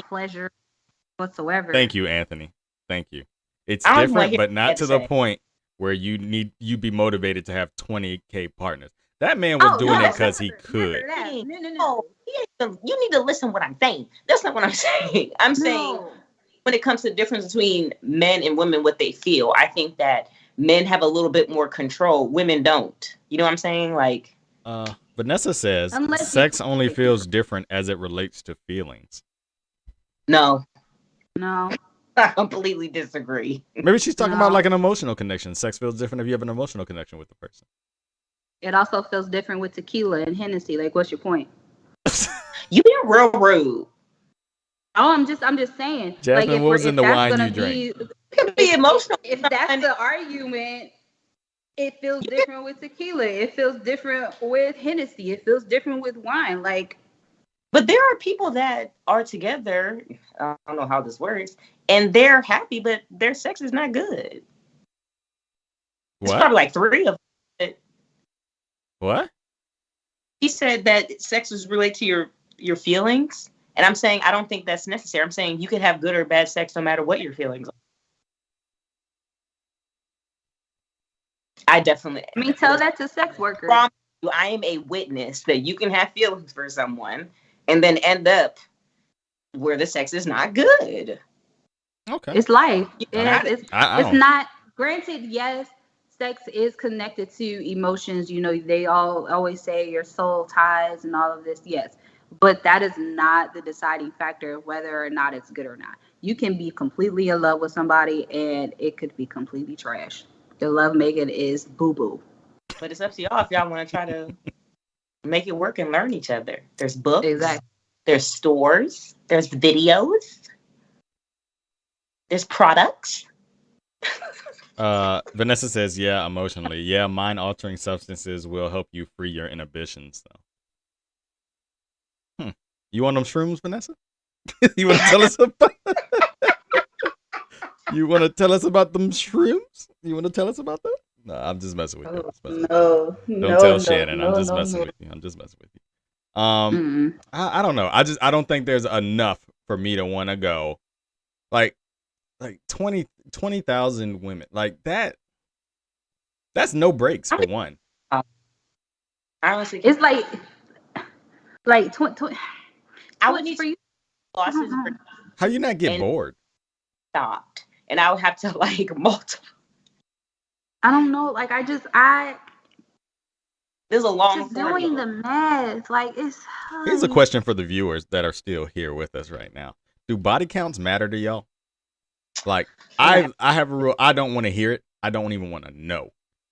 pleasure whatsoever. Thank you, Anthony. Thank you. It's different, but not to the point where you be motivated to have 20K partners. That man was doing it because he could. No. You need to listen to what I'm saying. That's not what I'm saying. I'm saying when it comes to the difference between men and women, what they feel, I think that men have a little bit more control. Women don't. You know what I'm saying? Like, Vanessa says sex only feels different as it relates to feelings. No. I completely disagree. Maybe she's talking about like an emotional connection. Sex feels different if you have an emotional connection with the person. It also feels different with tequila and Hennessy. Like, what's your point? You being real rude. Oh, I'm just saying. Jasmine, like, what was in the wine you drank? It could be emotional. If that's the argument, it feels different with tequila. It feels different with Hennessy. It feels different with wine. Like, but there are people that are together. I don't know how this works, and they're happy, but their sex is not good. What? It's probably like 3 of them. What? He said that sex is related to your feelings, and I'm saying I don't think that's necessary. I'm saying you can have good or bad sex no matter what your feelings are. I mean, tell that to sex workers. I am a witness that you can have feelings for someone and then end up where the sex is not good. Okay. It's life. It's not, granted, yes, sex is connected to emotions. They always say your soul ties and all of this. Yes. But that is not the deciding factor of whether or not it's good or not. You can be completely in love with somebody and it could be completely trash. The love making is boo-boo. But it's up to y'all if y'all want to try to make it work and learn each other. There's books. Exactly. There's stores. There's videos. There's products. Vanessa says, yeah, emotionally. Yeah, mind-altering substances will help you free your inhibitions, though. You want them shrooms, Vanessa? You want to tell us about You want to tell us about them shrooms? You want to tell us about that? No, I'm just messing with you. No, Don't tell Shannon. I'm just messing with you. I'm just messing with you. I don't know. I don't think there's enough for me to want to go like 20,000 women. Like that. That's no breaks for one. Honestly, it's like I would need for you. How you not get bored? Stopped, and I would have to like multiply. I don't know. Like there's a long just doing the math. Like it's. Here's a question for the viewers that are still here with us right now. Do body counts matter to y'all? Like I have a rule. I don't want to hear it. I don't even want to know.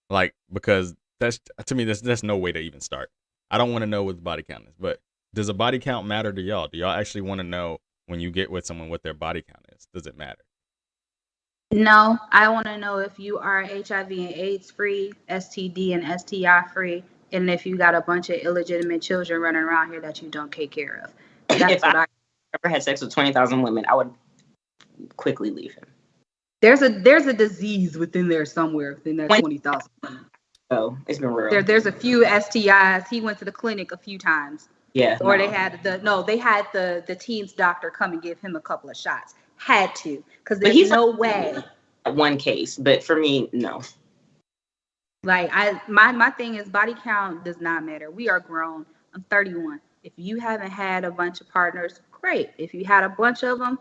Like because that's to me that's no way to even start. I don't want to know what the body count is. But does a body count matter to y'all? Do y'all actually want to know when you get with someone what their body count is? Does it matter? No, I want to know if you are HIV and AIDS free, STD and STI free, and if you got a bunch of illegitimate children running around here that you don't take care of. That's if I ever had sex with 20,000 women, I would quickly leave him. There's a disease within there somewhere within that 20,000 women. Oh, it's been real. There's a few STIs. He went to the clinic a few times. Yeah. Or they had the teens doctor come and give him a couple of shots. Had to, because there's no way. One case, but for me, no. Like my thing is body count does not matter. We are grown. I'm 31. If you haven't had a bunch of partners, great. If you had a bunch of them,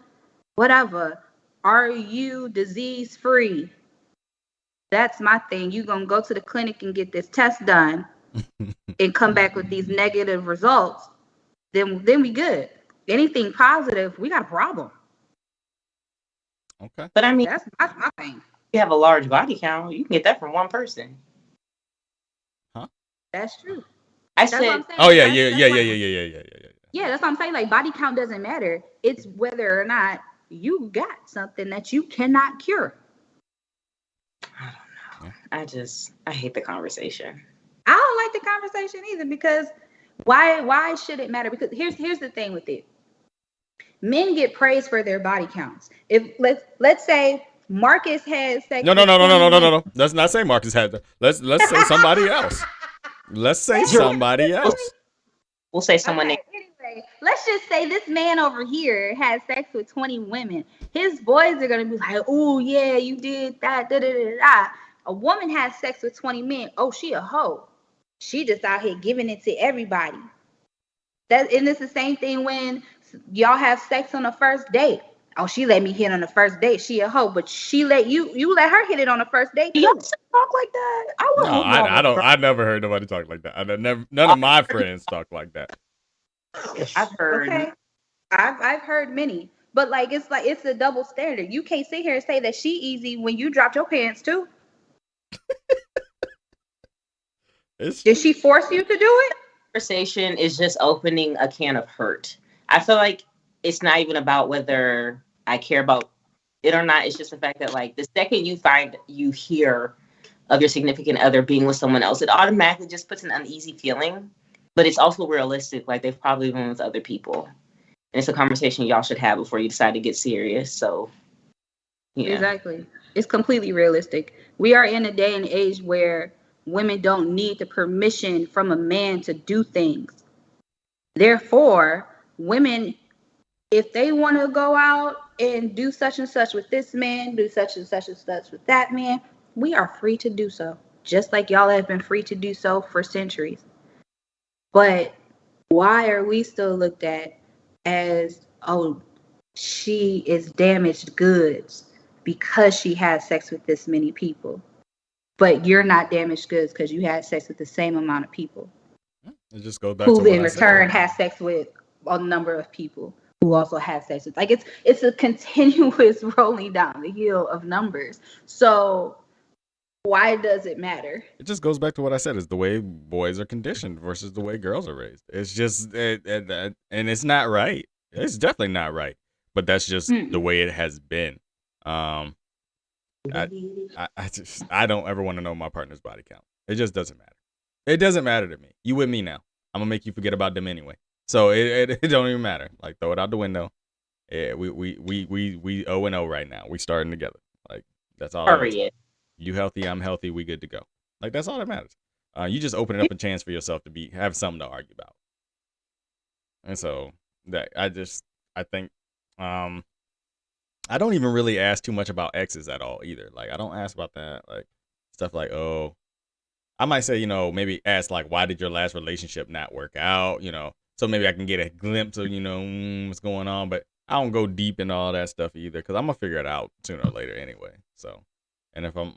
whatever. Are you disease free? That's my thing. You gonna go to the clinic and get this test done and come back with these negative results, then we good. Anything positive, we got a problem. Okay. But I mean, that's my thing. You have a large body count, you can get that from one person. Huh? That's true. I said, oh yeah. Yeah, that's what I'm saying. Like body count doesn't matter. It's whether or not you got something that you cannot cure. I don't know. I hate the conversation. I don't like the conversation either because why should it matter? Because here's the thing with it. Men get praised for their body counts. If let's say Marcus had sex. No. Let's not say Marcus had that. Let's say somebody else. Let's say somebody else. We'll say someone. Okay, anyway, let's just say this man over here had sex with 20 women. His boys are gonna be like, "Oh yeah, you did that." Da, da, da, da. A woman has sex with 20 men. Oh, she a hoe. She just out here giving it to everybody. And it's the same thing when y'all have sex on the first date. Oh, she let me hit on the first date. She a hoe, but she let you let her hit it on the first date. You talk like that? I don't. I never heard nobody talk like that. None of my friends talk like that. I've heard. Okay. I've heard many, but it's a double standard. You can't sit here and say that she easy when you dropped your pants too. Did she force you to do it? Conversation is just opening a can of hurt. I feel like it's not even about whether I care about it or not. It's just the fact that like the second you hear of your significant other being with someone else, it automatically just puts an uneasy feeling. But it's also realistic. Like they've probably been with other people. And it's a conversation y'all should have before you decide to get serious. So, yeah. Exactly. It's completely realistic. We are in a day and age where women don't need the permission from a man to do things. Therefore, women, if they want to go out and do such and such with this man, do such and such with that man, we are free to do so. Just like y'all have been free to do so for centuries. But why are we still looked at as, oh, she is damaged goods because she had sex with this many people? But you're not damaged goods because you had sex with the same amount of people. It just goes back who to in return has sex with a number of people who also have sex with. Like it's a continuous rolling down the hill of numbers. So why does it matter? It just goes back to what I said. It's the way boys are conditioned versus the way girls are raised. It's just and it's not right. It's definitely not right. But that's just the way it has been. Um, I don't ever want to know my partner's body count. It just doesn't matter. It doesn't matter to me. You with me now? I'm gonna make you forget about them anyway. So it don't even matter. Like, throw it out the window. Yeah, we 0-0 right now. We starting together. Like, that's all. Period. You healthy, I'm healthy. We good to go. Like, that's all that matters. You just opening up a chance for yourself to have something to argue about. And so that I think I don't even really ask too much about exes at all either. Like, I don't ask about that. Like, stuff like, oh, I might say, maybe ask like, why did your last relationship not work out? So maybe I can get a glimpse of, what's going on. But I don't go deep into all that stuff either, because I'm gonna figure it out sooner or later anyway. So, and if I'm,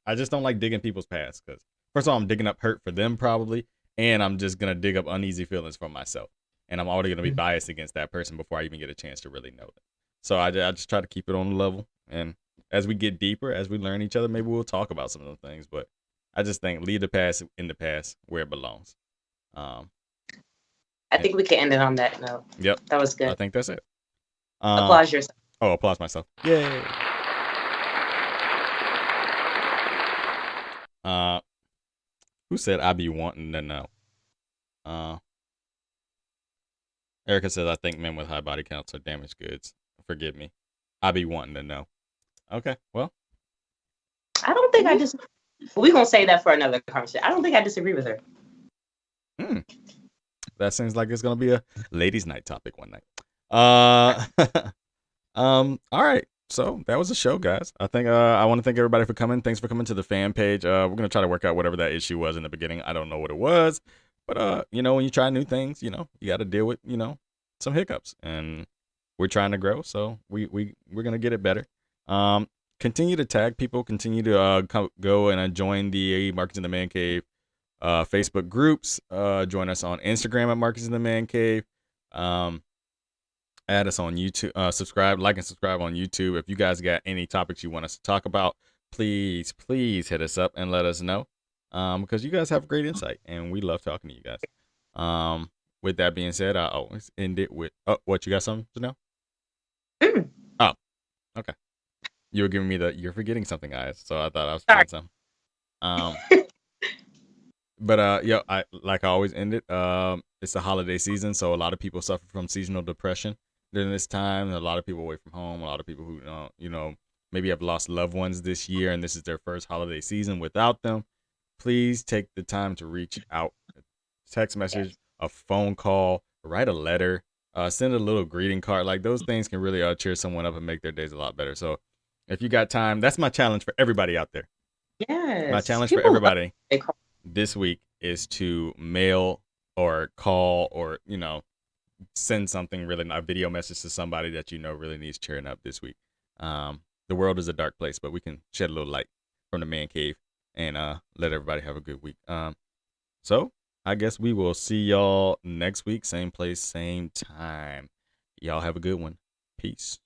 I just don't like digging people's past, because first of all, I'm digging up hurt for them probably, and I'm just gonna dig up uneasy feelings for myself, and I'm already gonna be biased against that person before I even get a chance to really know them. So I just try to keep it on the level, and as we get deeper, as we learn each other, maybe we'll talk about some of those things. But I just think leave the past in the past where it belongs. I think we can end it on that note. Yep, that was good. I think that's it. Applause yourself. Oh, applause myself. Yay. Who said I be wanting to know? Erica says, I think men with high body counts are damaged goods. Forgive me. I be wanting to know. Okay, well. I don't think I just. We're going to say that for another conversation. I don't think I disagree with her. That seems like it's going to be a ladies' night topic one night. All right. So that was the show, guys. I think I want to thank everybody for coming. Thanks for coming to the fan page. We're going to try to work out whatever that issue was in the beginning. I don't know what it was. But, when you try new things, you got to deal with, some hiccups. And we're trying to grow. So we're going to get it better. Continue to tag people. Continue to go and join the Marcus in the Man Cave Facebook groups. Join us on Instagram at Marcus in the Man Cave. Add us on YouTube. Like and subscribe on YouTube. If you guys got any topics you want us to talk about, please hit us up and let us know. Because you guys have great insight and we love talking to you guys. With that being said, I always end it with, what, you got something to know? Oh, okay. You were giving me you're forgetting something, guys. So I thought I was forgetting something. But I always end it. It's the holiday season, so a lot of people suffer from seasonal depression during this time. A lot of people away from home. A lot of people who maybe have lost loved ones this year, and this is their first holiday season without them. Please take the time to reach out, text message, a phone call, write a letter, send a little greeting card. Like, those things can really cheer someone up and make their days a lot better. So if you got time, that's my challenge for everybody out there. Yes. My challenge for everybody this week is to mail or call or, send something, really, a video message to somebody that really needs cheering up this week. The world is a dark place, but we can shed a little light from the man cave and let everybody have a good week. So I guess we will see y'all next week. Same place, same time. Y'all have a good one. Peace.